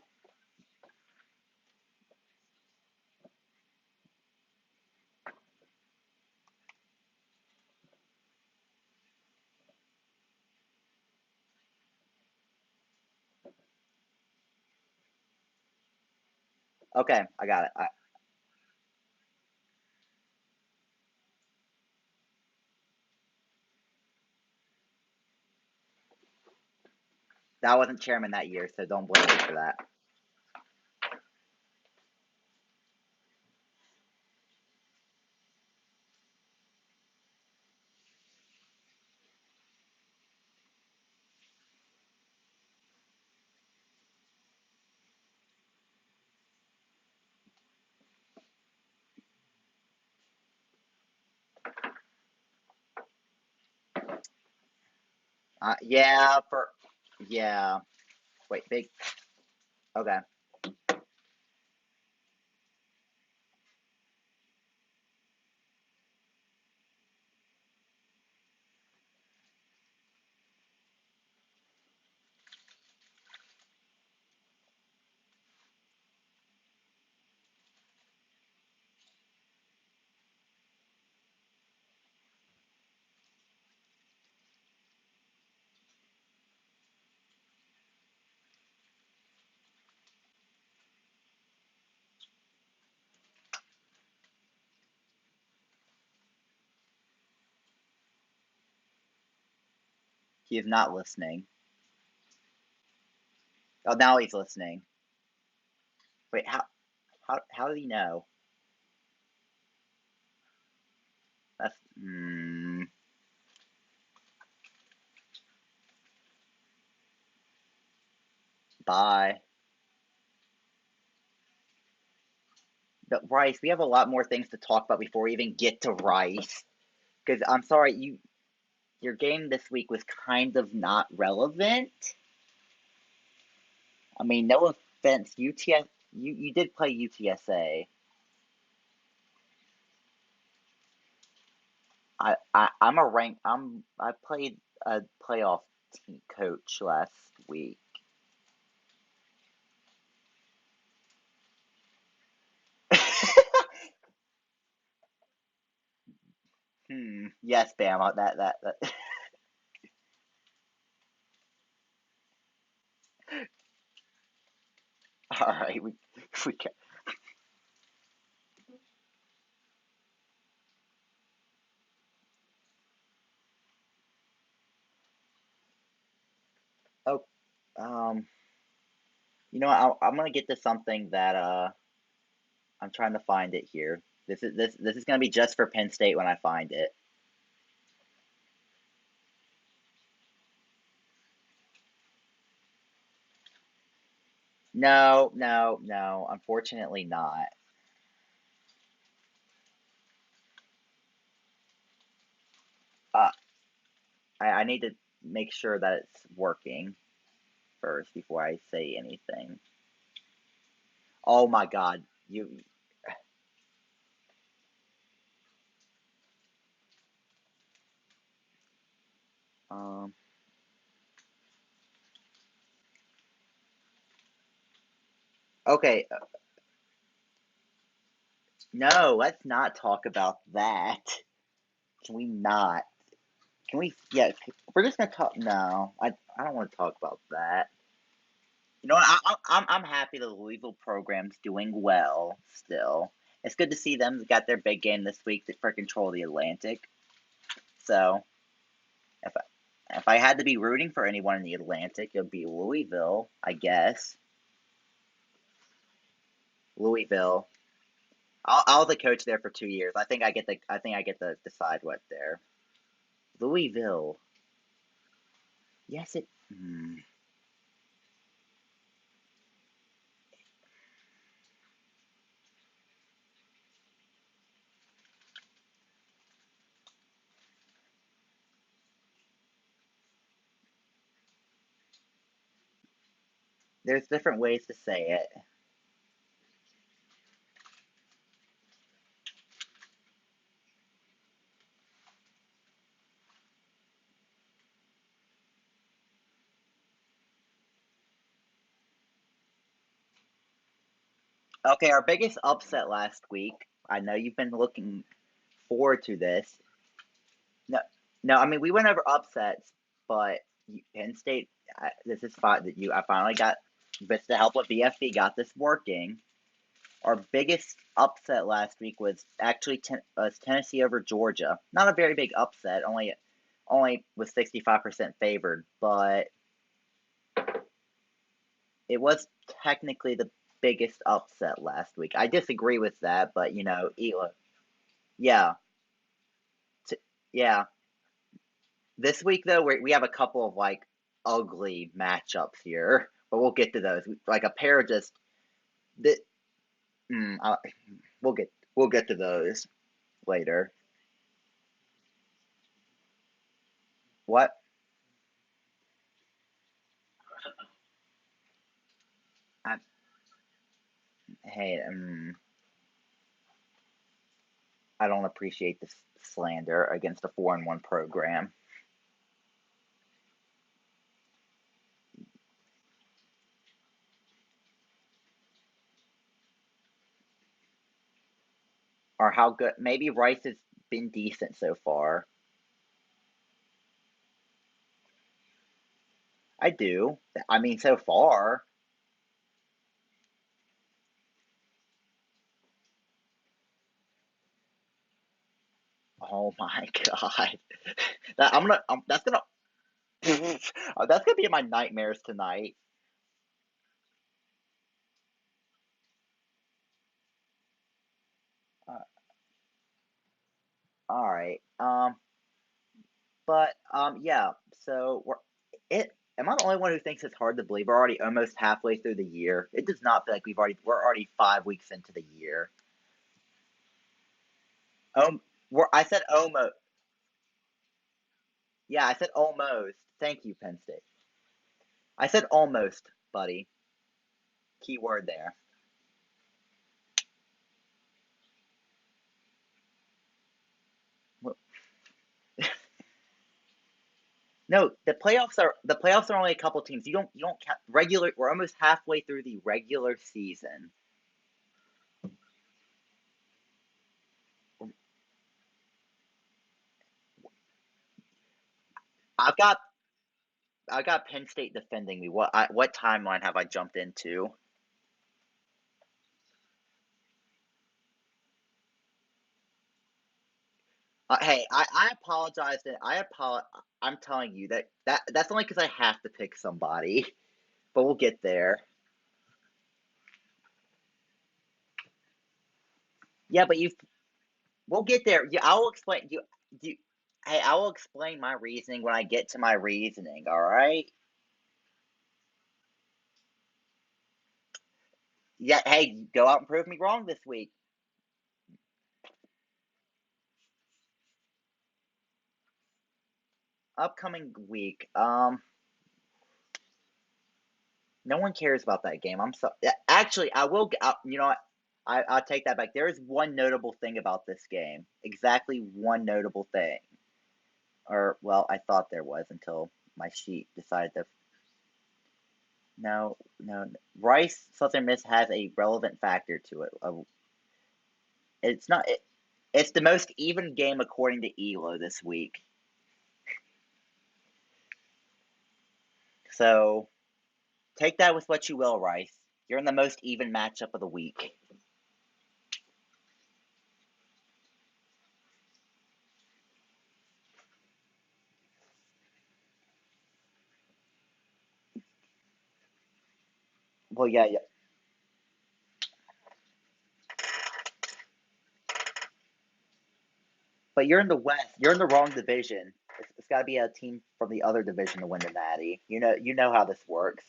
Okay, I got it. That wasn't chairman that year, so don't blame me for that. Yeah, yeah. Wait, big. Okay. He is not listening. Oh, now he's listening. Wait, how did he know? That's bye. But Rice, we have a lot more things to talk about before we even get to Rice. Because I'm sorry, your game this week was kind of not relevant. I mean, no offense, UTS, you did play UTSA. I'm a rank. I played a playoff team coach last week. Yes, Bama. That. All right, we can. Oh, um, I'm gonna get to something that I'm trying to find it here. This is gonna be just for Penn State when I find it. No, no, no. Unfortunately, not. Uh, I need to make sure that it's working first before I say anything. Oh my God, you. Um. Okay. No, let's not talk about that. Can we not? Can we? Yeah, we're just gonna talk. No, I don't want to talk about that. You know what? I'm happy the Louisville program's doing well still. It's good to see them got their big game this week to for control the Atlantic. So if if I had to be rooting for anyone in the Atlantic, it would be Louisville, I guess. Louisville. I was the coach there for 2 years. I think I get to decide what there. Louisville. Yes, it. There's different ways to say it. Okay, our biggest upset last week. I know you've been looking forward to this. No, no, I mean we went over upsets, but Penn State. This is fine that you. I finally got with the help of BFB got this working. Our biggest upset last week was actually Tennessee over Georgia. Not a very big upset, only was 65% favored, but it was technically the biggest upset last week. I disagree with that, but Ela, yeah, yeah. This week though, we have a couple of like ugly matchups here, but we'll get to those. Like a pair of just that. Mm, uh, we'll get to those later. What? Hey, I don't appreciate this slander against a 4-1 program. Or how good. Maybe Rice has been decent so far. I do. I mean, so far. Oh my god. That's gonna that's gonna be in my nightmares tonight. Uh, all right. But yeah. So we're it. Am I the only one who thinks it's hard to believe we're already almost halfway through the year? It does not feel like we're already 5 weeks into the year. I said almost. Yeah, I said almost. Thank you, Penn State. I said almost, buddy. Key word there. No, the playoffs are only a couple teams. You don't count regular. We're almost halfway through the regular season. I've got I got Penn State defending me. What timeline have I jumped into? Hey, I apologize. I'm telling you that's only because I have to pick somebody, but we'll get there. Yeah, but we'll get there. Yeah, I will explain. You, hey, I will explain my reasoning when I get to my reasoning. All right. Yeah. Hey, go out and prove me wrong this week. Upcoming week. No one cares about that game. I'm so actually, I will. You know what? I'll take that back. There is one notable thing about this game. Exactly one notable thing. Or well, I thought there was until my sheet decided to. No, no. Rice Southern Miss has a relevant factor to it. It's not. It's the most even game according to Elo this week. So take that with what you will, Rice. You're in the most even matchup of the week. Well, yeah, yeah. But you're in the West. You're in the wrong division. It's got to be a team from the other division to win the Natty. You know how this works.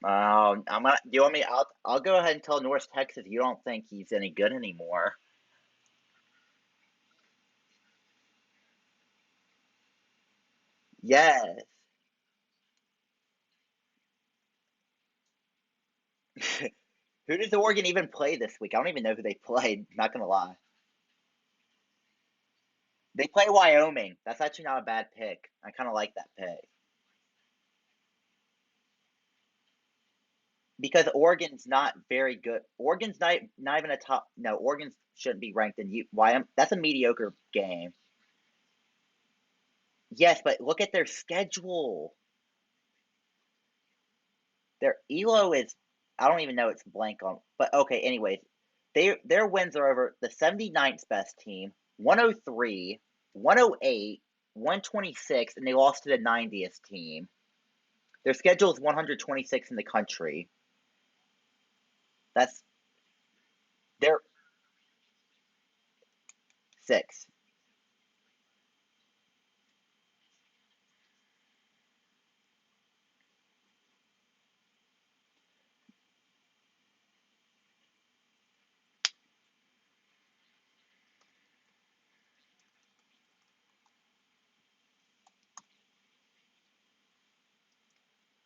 I'm gonna. You want me? I'll go ahead and tell North Texas you don't think he's any good anymore. Yes. Who does Oregon even play this week? I don't even know who they played. Not gonna lie. They play Wyoming. That's actually not a bad pick. I kind of like that pick because Oregon's not very good. Oregon's not even a top. No, Oregon shouldn't be ranked in Wyoming. That's a mediocre game. Yes, but look at their schedule. Their Elo is I don't even know it's blank on. But okay, anyways, their wins are over the 79th best team, 103, 108, 126, and they lost to the 90th team. Their schedule is 126 in the country. That's their six.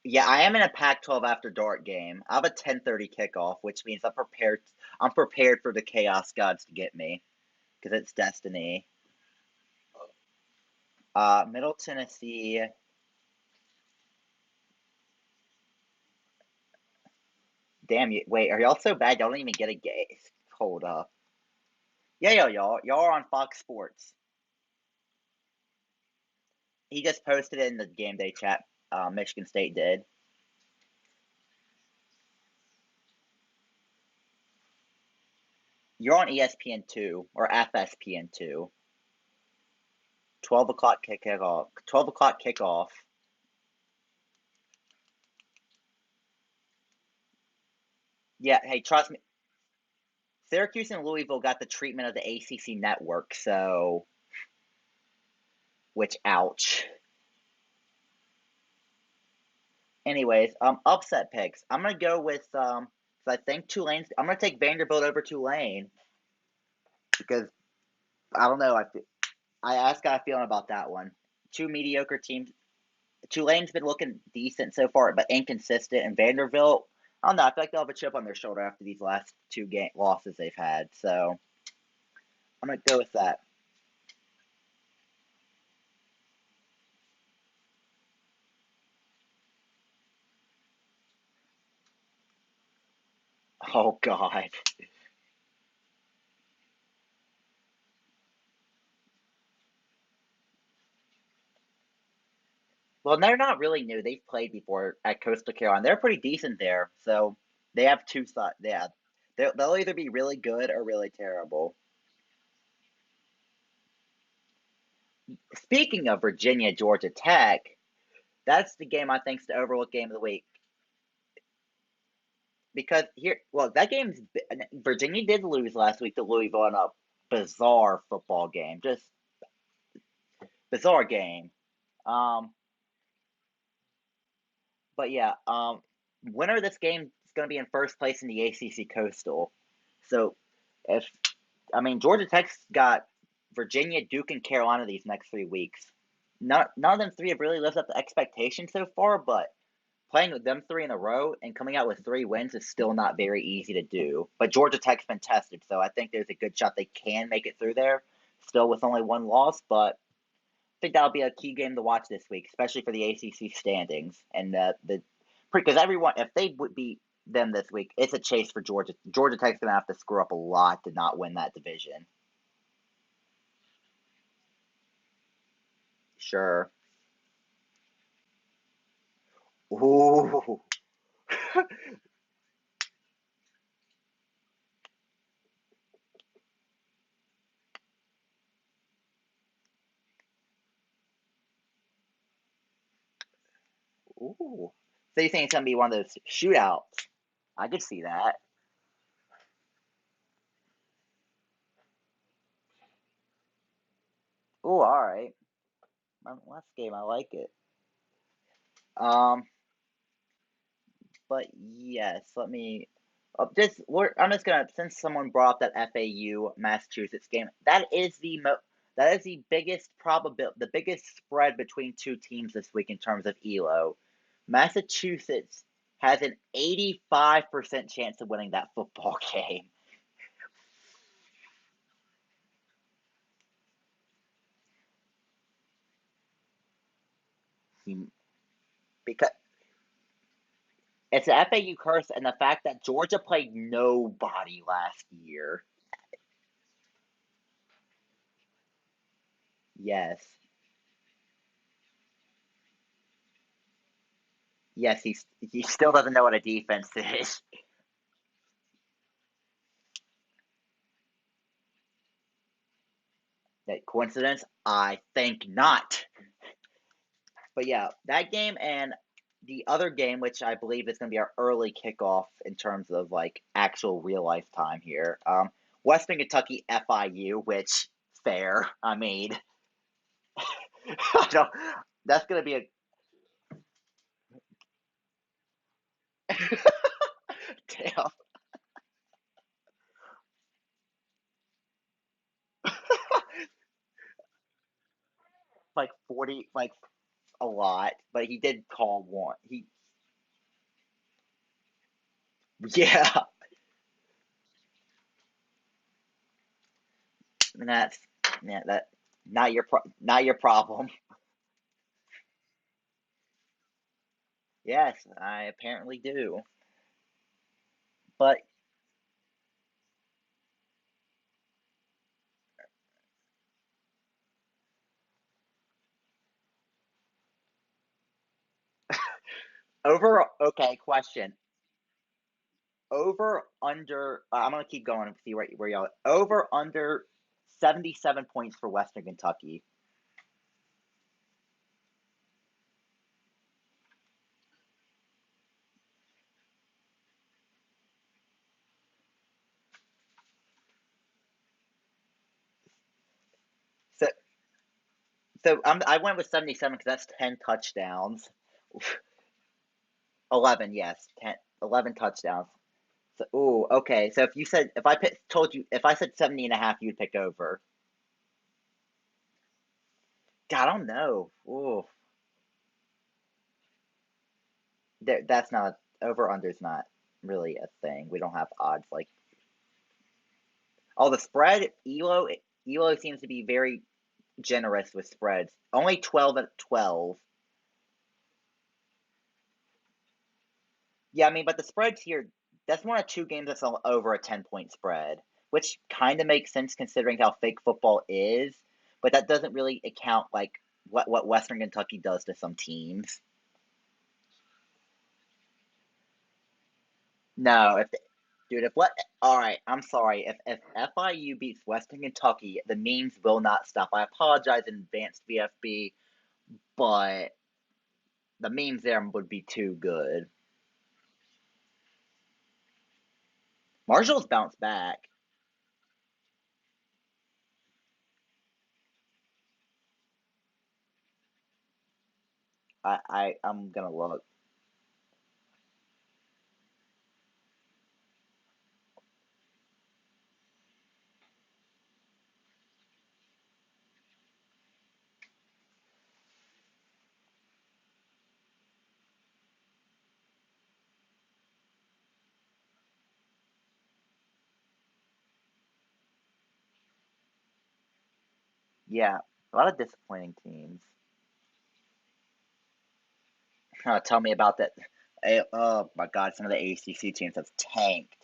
Yeah, I am in a Pac-12 after dark game. I have a 10:30 kickoff, which means I'm prepared. I'm prepared for the Chaos Gods to get me because it's destiny. Middle Tennessee. Damn you! Wait, are y'all so bad? Y'all don't even get a game. Hold up. Yeah, y'all are on Fox Sports. He just posted it in the game day chat. Michigan State did. You're on ESPN2 or FSPN2. 12 o'clock kickoff. 12 o'clock kickoff. Yeah, hey, trust me. Syracuse and Louisville got the treatment of the ACC network, so which ouch. Anyways, upset picks. I'm gonna go with so I think Tulane's. I'm gonna take Vanderbilt over Tulane because I don't know. I just got a feeling about that one. Two mediocre teams. Tulane's been looking decent so far, but inconsistent. And Vanderbilt, I don't know. I feel like they'll have a chip on their shoulder after these last two game losses they've had. So I'm gonna go with that. Oh God. Well, they're not really new. They've played before at Coastal Carolina. They're pretty decent there. So they have two sides. Yeah, they'll either be really good or really terrible. Speaking of Virginia, Georgia Tech, that's the game I think is the overlooked game of the week. Because here, well, that game's Virginia did lose last week to Louisville in a bizarre football game, just bizarre game. Um, but yeah, winner of this game is going to be in first place in the ACC Coastal. So if I mean Georgia Tech's got Virginia, Duke, and Carolina these next 3 weeks. None of them three have really lived up to expectations so far, but playing with them three in a row and coming out with 3 wins is still not very easy to do. But Georgia Tech's been tested, so I think there's a good shot they can make it through there, still with only one loss. But I think that'll be a key game to watch this week, especially for the ACC standings and the because everyone if they would beat them this week, it's a chase for Georgia. Georgia Tech's gonna have to screw up a lot to not win that division. Sure. Ooh. Ooh. So you think it's gonna be one of those shootouts? I could see that. Ooh, all right. Last game, I like it. Um, but yes, let me. I'm just gonna since someone brought up that FAU Massachusetts game. That is the biggest probability, the biggest spread between two teams this week in terms of ELO. Massachusetts has an 85% chance of winning that football game. Because it's the FAU curse and the fact that Georgia played nobody last year. Yes. Yes, he still doesn't know what a defense is. That coincidence? I think not. But yeah, that game and the other game, which I believe is going to be our early kickoff in terms of like actual real life time here. Western Kentucky FIU, which fair. I mean, I don't, that's going to be a damn like 40, like a lot. But he did call one. Yeah, and that's yeah that not your problem. Yes, I apparently do. But okay, question. Over under. I'm gonna keep going and see where y'all. Over under 77 points for Western Kentucky. So I went with 77 because that's 10 touchdowns. 11, yes, 10, 11 touchdowns. So, ooh, okay. So if told you if I said 70.5, you'd pick over. I don't know. Ooh, that's not over under's not really a thing. We don't have odds like. Oh, the spread Elo seems to be very generous with spreads. Only 12 at 12. Yeah, I mean, but the spreads here, that's one of two games that's over a 10-point spread, which kind of makes sense considering how fake football is, but that doesn't really account like what Western Kentucky does to some teams. No, dude, if what all right, I'm sorry. If FIU beats Western Kentucky, the memes will not stop. I apologize in advance, VFB, but the memes there would be too good. Marshall's bounced back. I'm gonna look. Yeah, a lot of disappointing teams. Tell me about that. Oh my God, some of the ACC teams have tanked.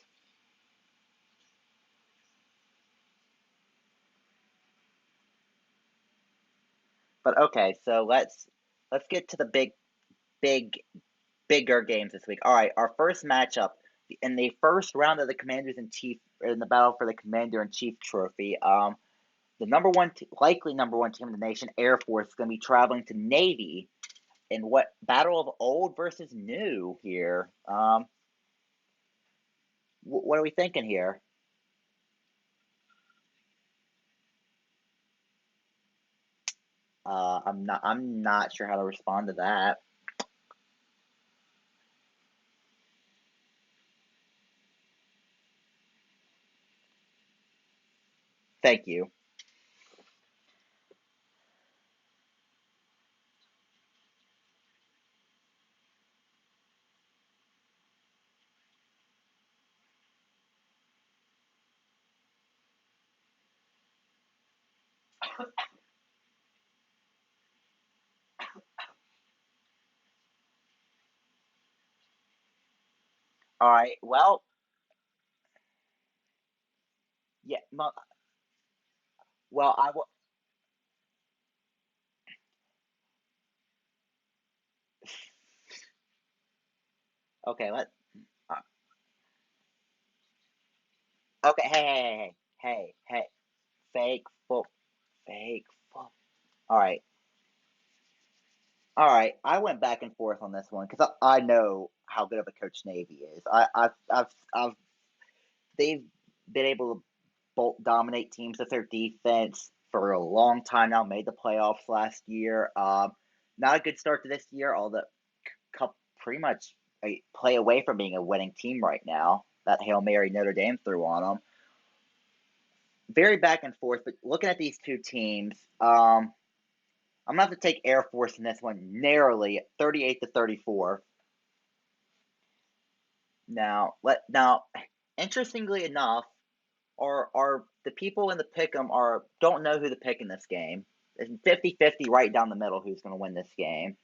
But okay, so let's get to the big, bigger games this week. All right, our first matchup in the first round of the Commanders in Chief in the battle for the Commander in Chief trophy. The likely number one team in the nation, Air Force, is going to be traveling to Navy in what battle of old versus new here. What are we thinking here? I'm not sure how to respond to that. Thank you. All right. Yeah. Well, I will. Okay. Uh, okay. Hey. Fake foot. Fake foot. All right. All right. I went back and forth on this one because I know how good of a coach Navy is. They've been able to dominate teams with their defense for a long time now. Made the playoffs last year. Not a good start to this year. Although pretty much a play away from being a winning team right now. That Hail Mary Notre Dame threw on them. Very back and forth, but looking at these two teams, I'm gonna have to take Air Force in this one narrowly, 38-34. Now, interestingly enough, are the people in the pick'em don't know who to pick in this game. It's 50-50 right down the middle who's going to win this game.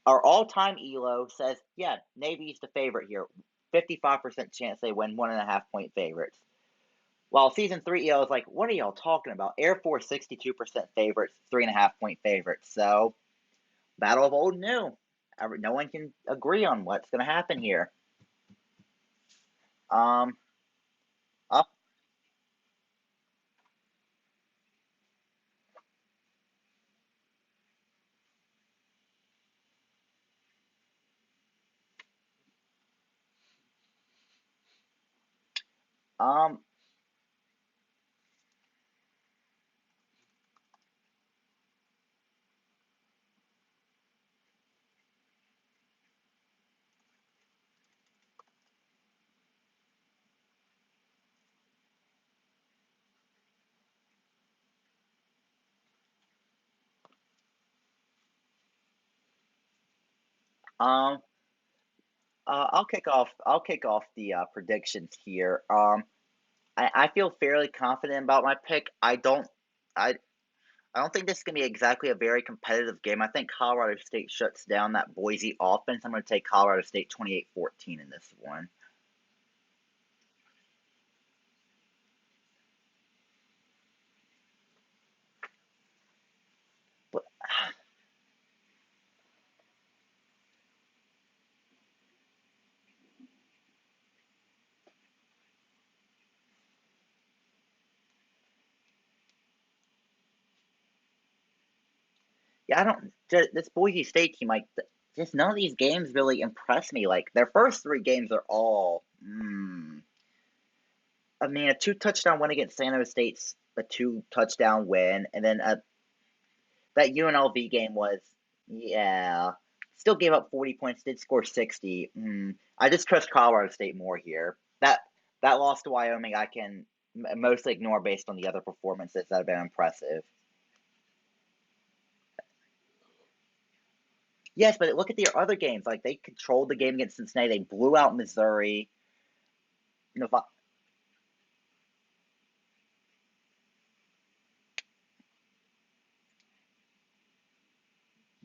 Our all-time ELO says, yeah, Navy's the favorite here. 55% chance they win 1.5-point favorites. While Season 3 ELO is like, what are y'all talking about? Air Force 62% favorites, 3.5-point favorites. So, battle of old and new. No one can agree on what's going to happen here. Up. Um, um, I'll kick off the predictions here. I feel fairly confident about my pick. I I don't think this is gonna be exactly a very competitive game. I think Colorado State shuts down that Boise offense. I'm gonna take Colorado State 28-14 in this one. But yeah, I don't. This Boise State team, like, just none of these games really impress me. Like their first three games are all. I mean, a two-touchdown win against San Jose State's a two-touchdown win, and then that UNLV game was, yeah, still gave up 40 points, did score 60. I just trust Colorado State more here. That loss to Wyoming, I can mostly ignore based on the other performances that have been impressive. Yes, but look at the other games. Like they controlled the game against Cincinnati. They blew out Missouri. Nevada.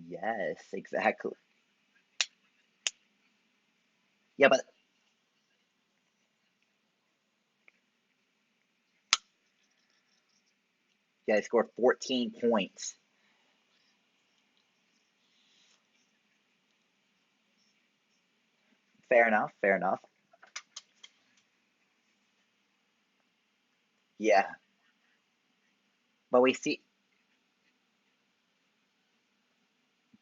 Yes, exactly. Yeah, but yeah, they scored 14 points. Fair enough. Fair enough. Yeah, but we see.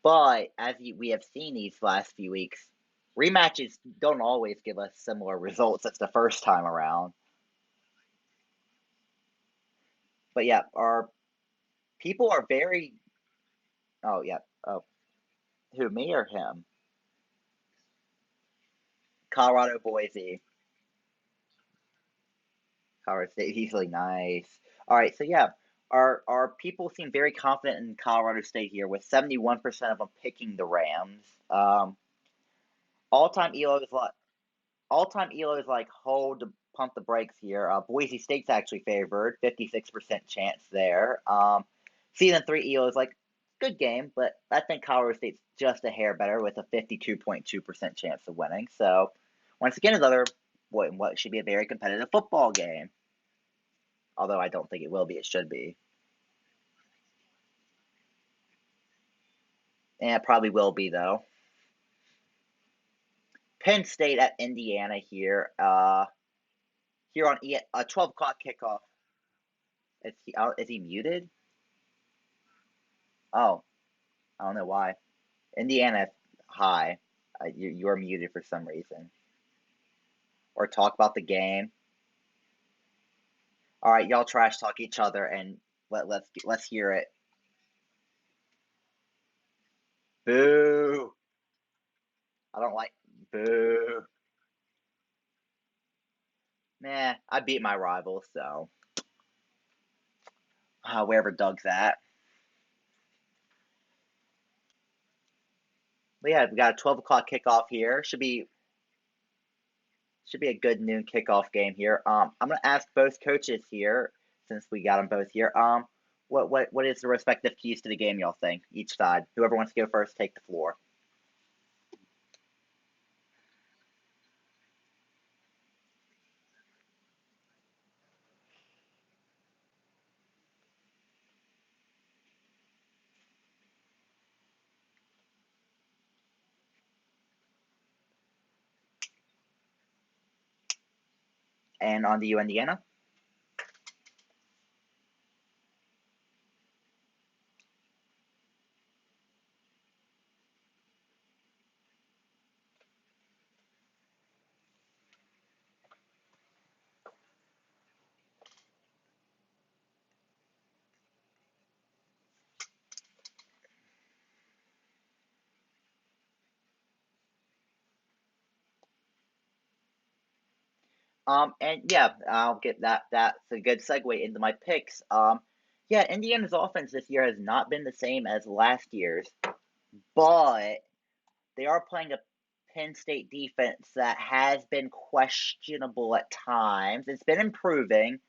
But we have seen these last few weeks, rematches don't always give us similar results as the first time around. But yeah, our people are very. Oh yeah. Oh, who, me or him? Colorado Boise. Colorado State easily nice. All right, so yeah, our people seem very confident in Colorado State here, with 71% of them picking the Rams. All time Elo is like hold the pump the brakes here. Boise State's actually favored, 56% chance there. Season 3 Elo is like good game, but I think Colorado State's just a hair better with a 52.2% chance of winning. So once again, another what should be a very competitive football game. Although I don't think it will be, it should be, and it probably will be though. Penn State at Indiana here. Here on a 12 o'clock kickoff. Is he muted? Oh, I don't know why. Indiana, hi. You are muted for some reason. Or talk about the game. All right, y'all trash talk each other and let's hear it. Boo! I don't like boo. Nah, I beat my rival, so wherever Doug's at. But yeah, we got a 12 o'clock kickoff here. Should be a good noon kickoff game here. I'm gonna ask both coaches here since we got them both here. What is the respective keys to the game y'all think? Each side, whoever wants to go first, take the floor. And on to you, Indiana. And yeah, I'll get that. That's a good segue into my picks. Yeah, Indiana's offense this year has not been the same as last year's, but they are playing a Penn State defense that has been questionable at times. It's been improving,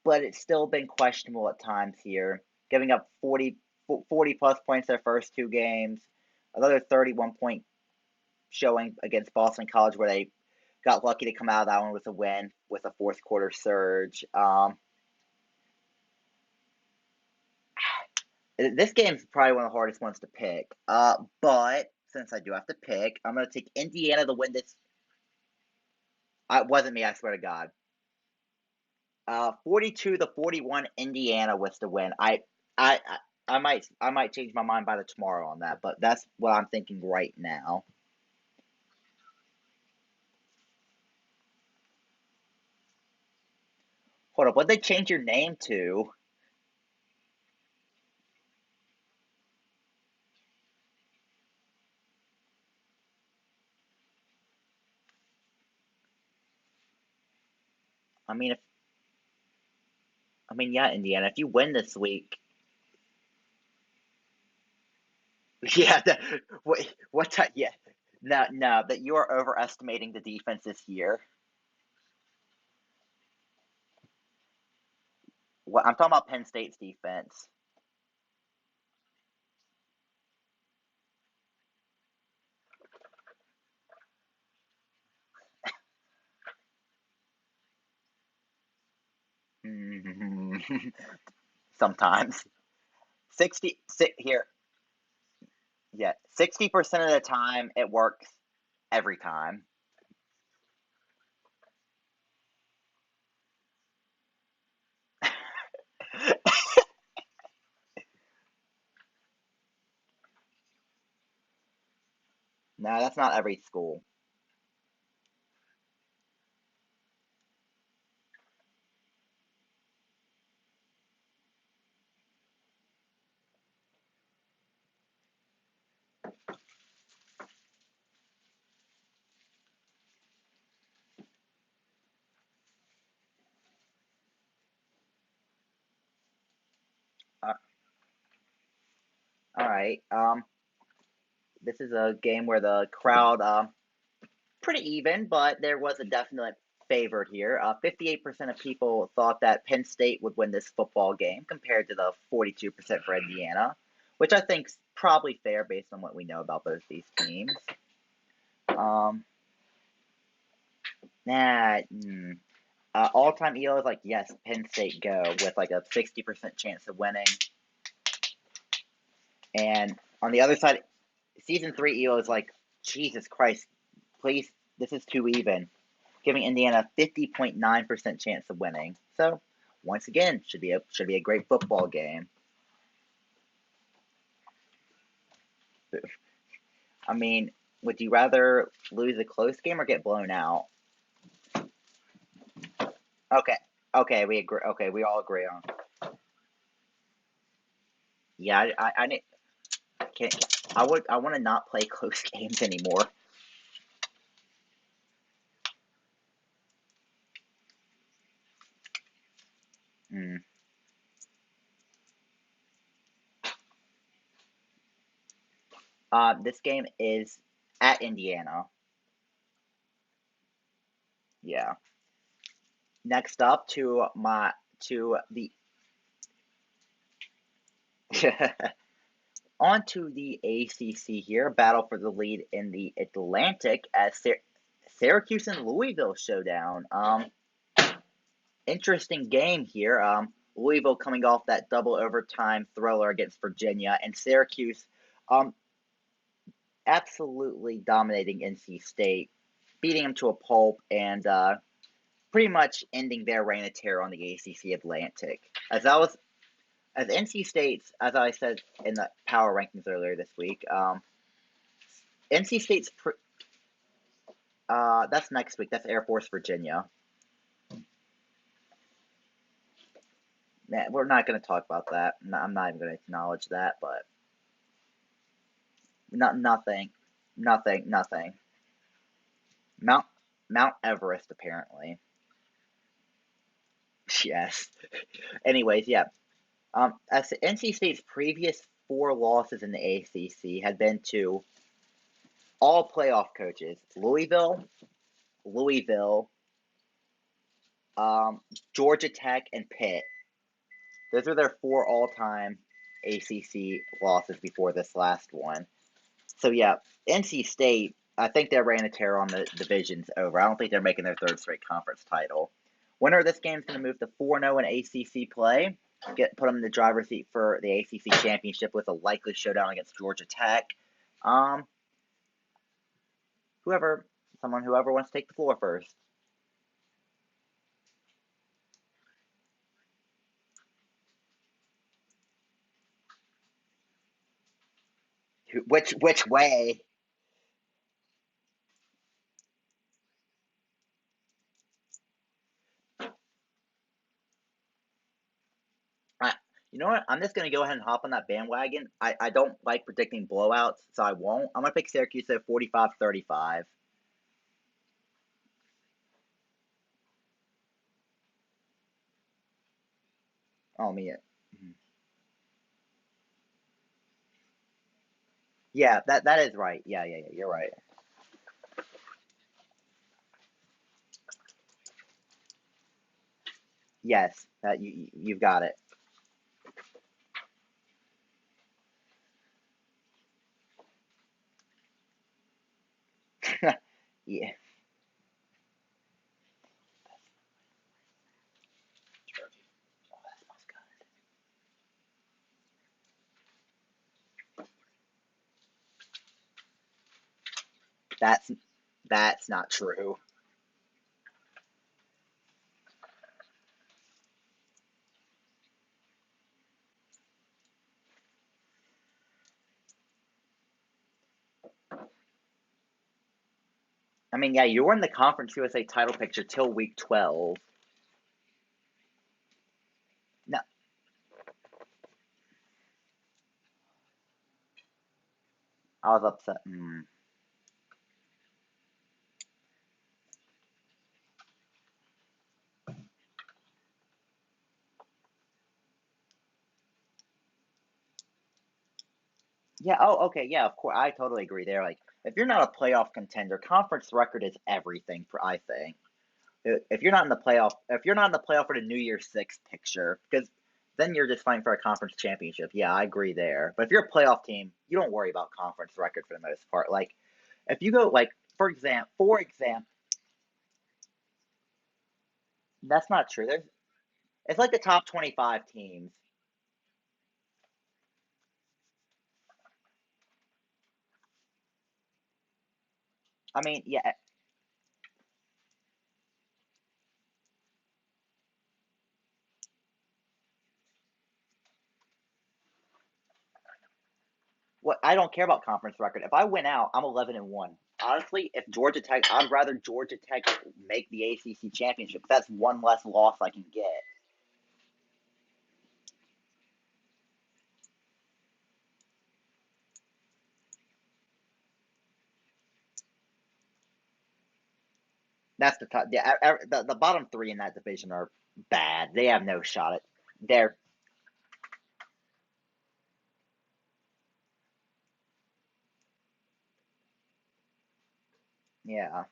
but it's still been questionable at times here, giving up 40 plus points their first two games, another 31 point showing against Boston College where they got lucky to come out of that one with a win with a fourth quarter surge. This game's probably one of the hardest ones to pick. But since I do have to pick, I'm going to take Indiana to win this. It wasn't me, I swear to God. 42-41, Indiana was the win. I, I might change my mind by the tomorrow on that, but that's what I'm thinking right now. Hold up, what did they change your name to? I mean, yeah, Indiana. If you win this week, yeah. Yeah. No, no, that you are overestimating the defense this year. What I'm talking about, Penn State's defense. Sometimes 60 here. Yeah, 60% of the time it works every time. No, that's not every school. Uh, all right. This is a game where the crowd pretty even, but there was a definite favorite here. 58% of people thought that Penn State would win this football game compared to the 42% for Indiana, which I think's probably fair based on what we know about both these teams. Um, nah, all-time EO is like, yes, Penn State go with like a 60% chance of winning. And on the other side, season 3 EO is like, Jesus Christ, please, this is too even, giving Indiana a 50.9% chance of winning. So, once again, should be a great football game. I mean, would you rather lose a close game or get blown out? Okay, okay, we agree. Okay, we all agree on. Yeah, I need. Can't. I want to not play close games anymore. Mm. This game is at Indiana. Yeah. Next up to the on to the ACC here. Battle for the lead in the Atlantic as Syracuse and Louisville showdown. Interesting game here. Louisville coming off that double overtime thriller against Virginia, and Syracuse, absolutely dominating NC State, beating them to a pulp, and pretty much ending their reign of terror on the ACC Atlantic. As NC State's, as I said in the power rankings earlier this week, NC State's, that's next week. That's Air Force Virginia. We're not going to talk about that. I'm not even going to acknowledge that, but nothing. Mount Everest, apparently. Yes. Anyways, yeah. As NC State's previous 4 losses in the ACC had been to all playoff coaches: Louisville, Georgia Tech, and Pitt. Those are their 4 all-time ACC losses before this last one. So yeah, NC State, I think their reign of terror on the division's over. I don't think they're making their 3rd straight conference title. Winner of this game is going to move to 4-0 in ACC play, put them in the driver's seat for the ACC championship with a likely showdown against Georgia Tech. Whoever wants to take the floor first. Which way? You know what? I'm just going to go ahead and hop on that bandwagon. I don't like predicting blowouts, so I won't. I'm going to pick Syracuse at 45-35. Oh, me. Yeah, that is right. Yeah, you're right. Yes, you've got it. Yeah. That's not true. I mean, yeah, you were in the Conference USA title picture till week 12. No, I was upset. Yeah. Oh, okay. Yeah. Of course, I totally agree there. Like, if you're not a playoff contender, conference record is everything. I think if you're not in the playoff for the New Year's Six picture, because then you're just fighting for a conference championship. Yeah, I agree there. But if you're a playoff team, you don't worry about conference record for the most part. Like, if you go for example, that's not true. It's like the top 25 teams. I mean, yeah. What I don't care about conference record. If I win out, I'm 11-1. Honestly, if Georgia Tech, I'd rather Georgia Tech make the ACC championship. That's one less loss I can get. That's the top. Yeah, the bottom 3 in that division are bad. They have no shot at. They're Yeah.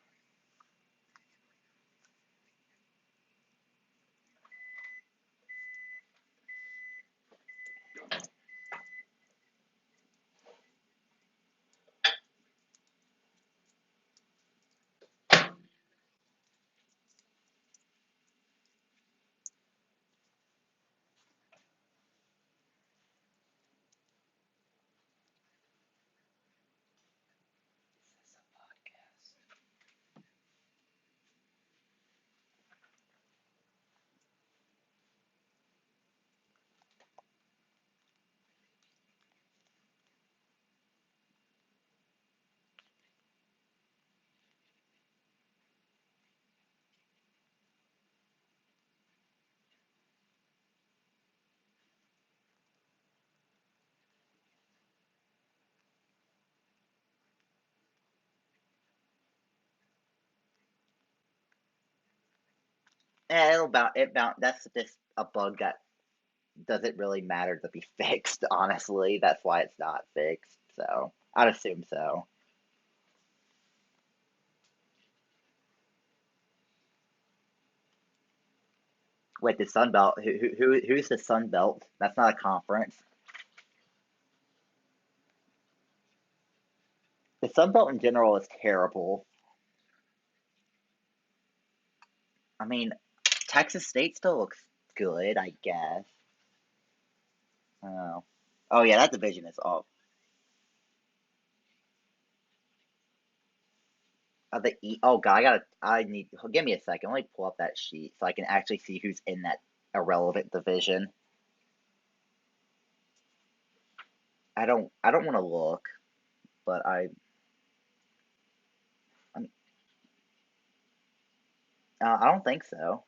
It'll bounce. It bounce. That's just a bug that doesn't really matter to be fixed. Honestly, that's why it's not fixed. So I'd assume so. Wait, the Sun Belt. Who's the Sun Belt? That's not a conference. The Sun Belt in general is terrible. I mean, Texas State still looks good, I guess. Oh, oh yeah, that division is off. Oh god, I need. Give me a second. Let me pull up that sheet so I can actually see who's in that irrelevant division. I don't want to look, but I, I don't think so.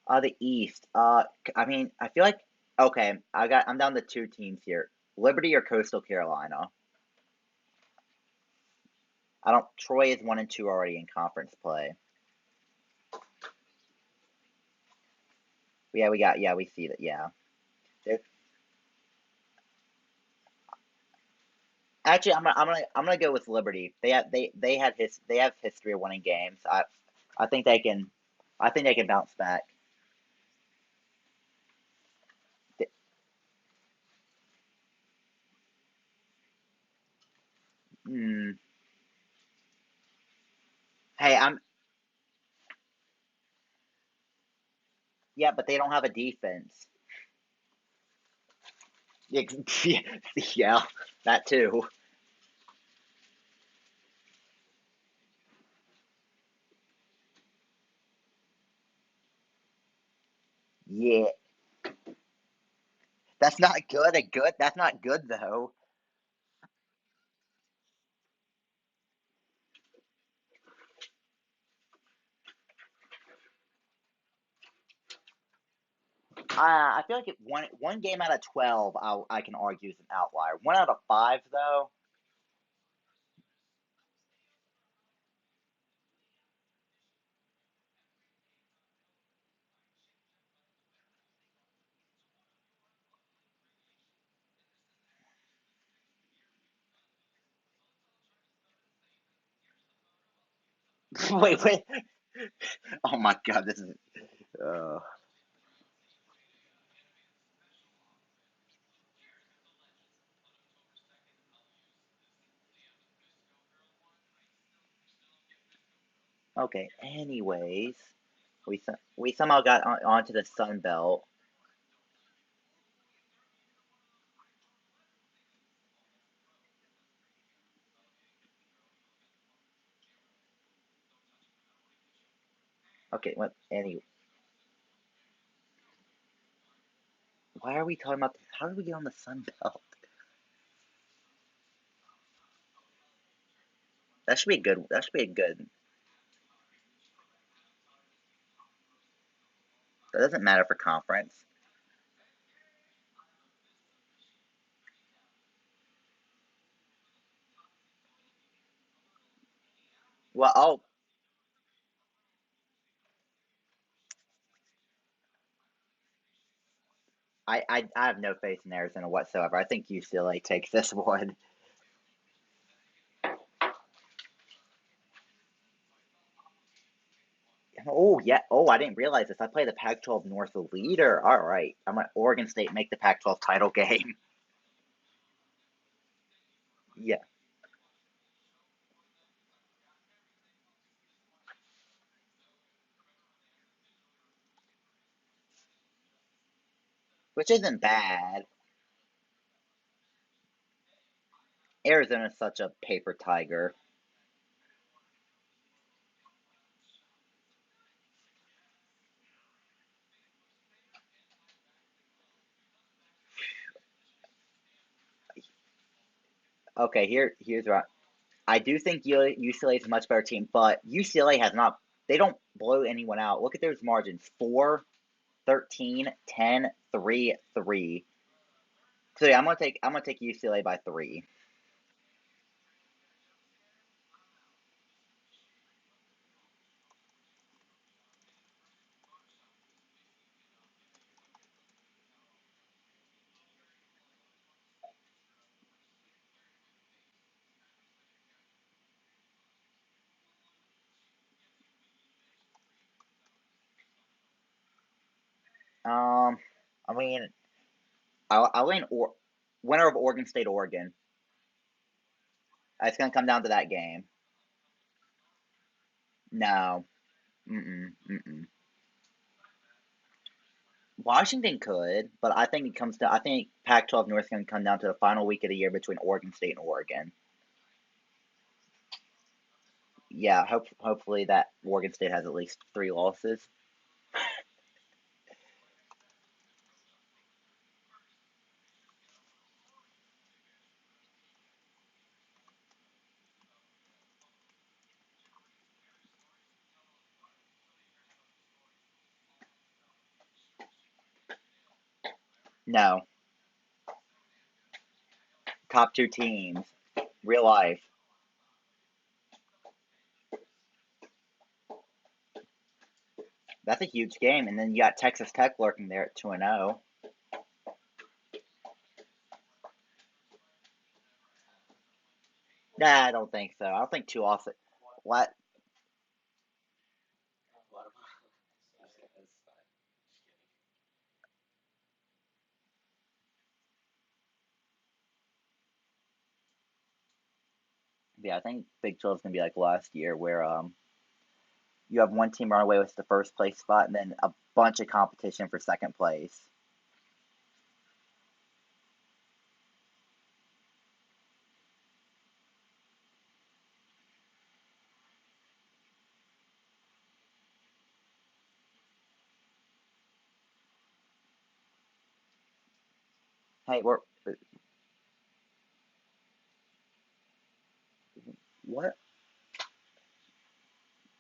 The East. I mean, I feel like okay. I'm down to two teams here: Liberty or Coastal Carolina. I don't. Troy is 1 and 2 already in conference play. Yeah, we got. Yeah, we see that. Yeah. They're- Actually, I'm gonna go with Liberty. They have history of winning games. I think they can. I think they can bounce back. Th- Hmm. Hey, yeah, but they don't have a defense. Yeah, that too. Yeah, that's not good. A good. That's not good though. I feel like one game out of 12, I can argue is an outlier. 1 out of 5 though. Wait. Oh my god, this is. Uh, okay. Anyways, we somehow got onto the Sun Belt. Okay. What? Why are we talking about? How did we get on the Sun Belt? That should be good. That should be a good. That doesn't matter for conference. Well, oh, I have no faith in Arizona whatsoever. I think UCLA takes this one. Oh yeah. Oh, I didn't realize this. I play the Pac-12 North leader. All right. I'm at Oregon State make the Pac-12 title game. Yeah, which isn't bad. Arizona's such a paper tiger. Okay, here's what I do think UCLA is a much better team, but UCLA has not. They don't blow anyone out. Look at those margins: 4, 13, 10, 3, 3. So yeah, I'm gonna take UCLA by 3. Um, I mean, I'll lean winner of Oregon State Oregon. It's gonna come down to that game. No, mm-mm, mm-mm. Washington could, but I think it comes to I think Pac-12 North is gonna come down to the final week of the year between Oregon State and Oregon. Yeah, hopefully that Oregon State has at least 3 losses. No, top 2 teams, real life. That's a huge game, and then you got Texas Tech lurking there at 2-0. Nah, I don't think so. I don't think 2 losses. What? What about this guy's Yeah, I think Big 12 is gonna be like last year, where you have one team run away with the first place spot, and then a bunch of competition for second place. Hey, what?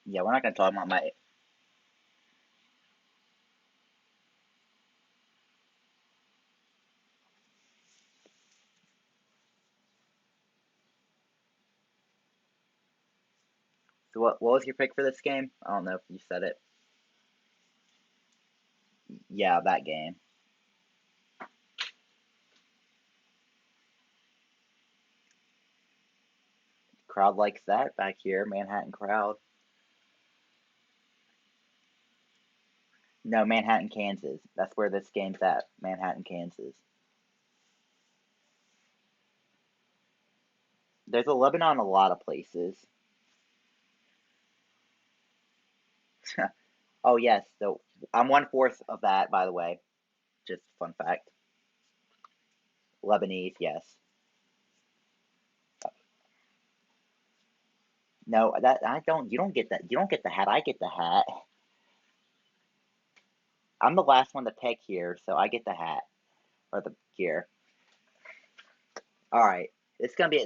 Yeah, we're not gonna talk about my. So what was your pick for this game? I don't know if you said it. Yeah, that game. Crowd likes that back here, Manhattan crowd. No, Manhattan, Kansas. That's where this game's at. Manhattan, Kansas. There's a Lebanon a lot of places. Oh yes, so I'm 1/4 of that, by the way. Just fun fact. Lebanese, yes. No, that I don't. You don't get that. You don't get the hat. I get the hat. I'm the last one to pick here, so I get the hat or the gear. All right, it's gonna be.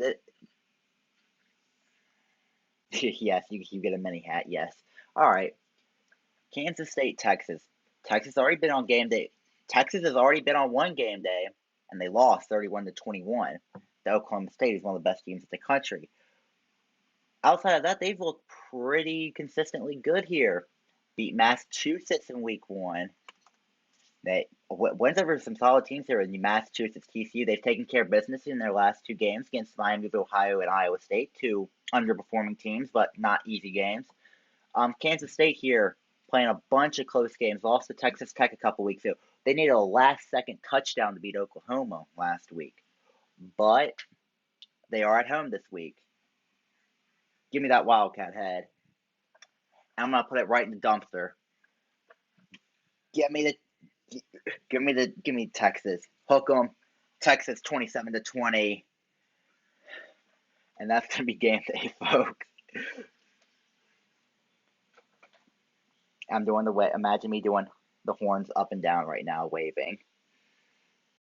Yes, you get a mini hat. Yes. All right, Kansas State, Texas. Texas already been on game day. Texas has already been on one game day, and they lost 31-21. The Oklahoma State is one of the best teams in the country. Outside of that, they've looked pretty consistently good here. Beat Massachusetts in week 1. Whenever some solid teams here in Massachusetts, TCU, they've taken care of business in their last two games against Miami of Ohio and Iowa State, two underperforming teams, but not easy games. Kansas State here playing a bunch of close games. Lost to Texas Tech a couple weeks ago. They needed a last-second touchdown to beat Oklahoma last week, but they are at home this week. Give me that Wildcat head. I'm gonna put it right in the dumpster. Give me Texas. Hook 'em. Texas 27-20, and that's gonna be game day, folks. I'm doing imagine me doing the horns up and down right now, waving.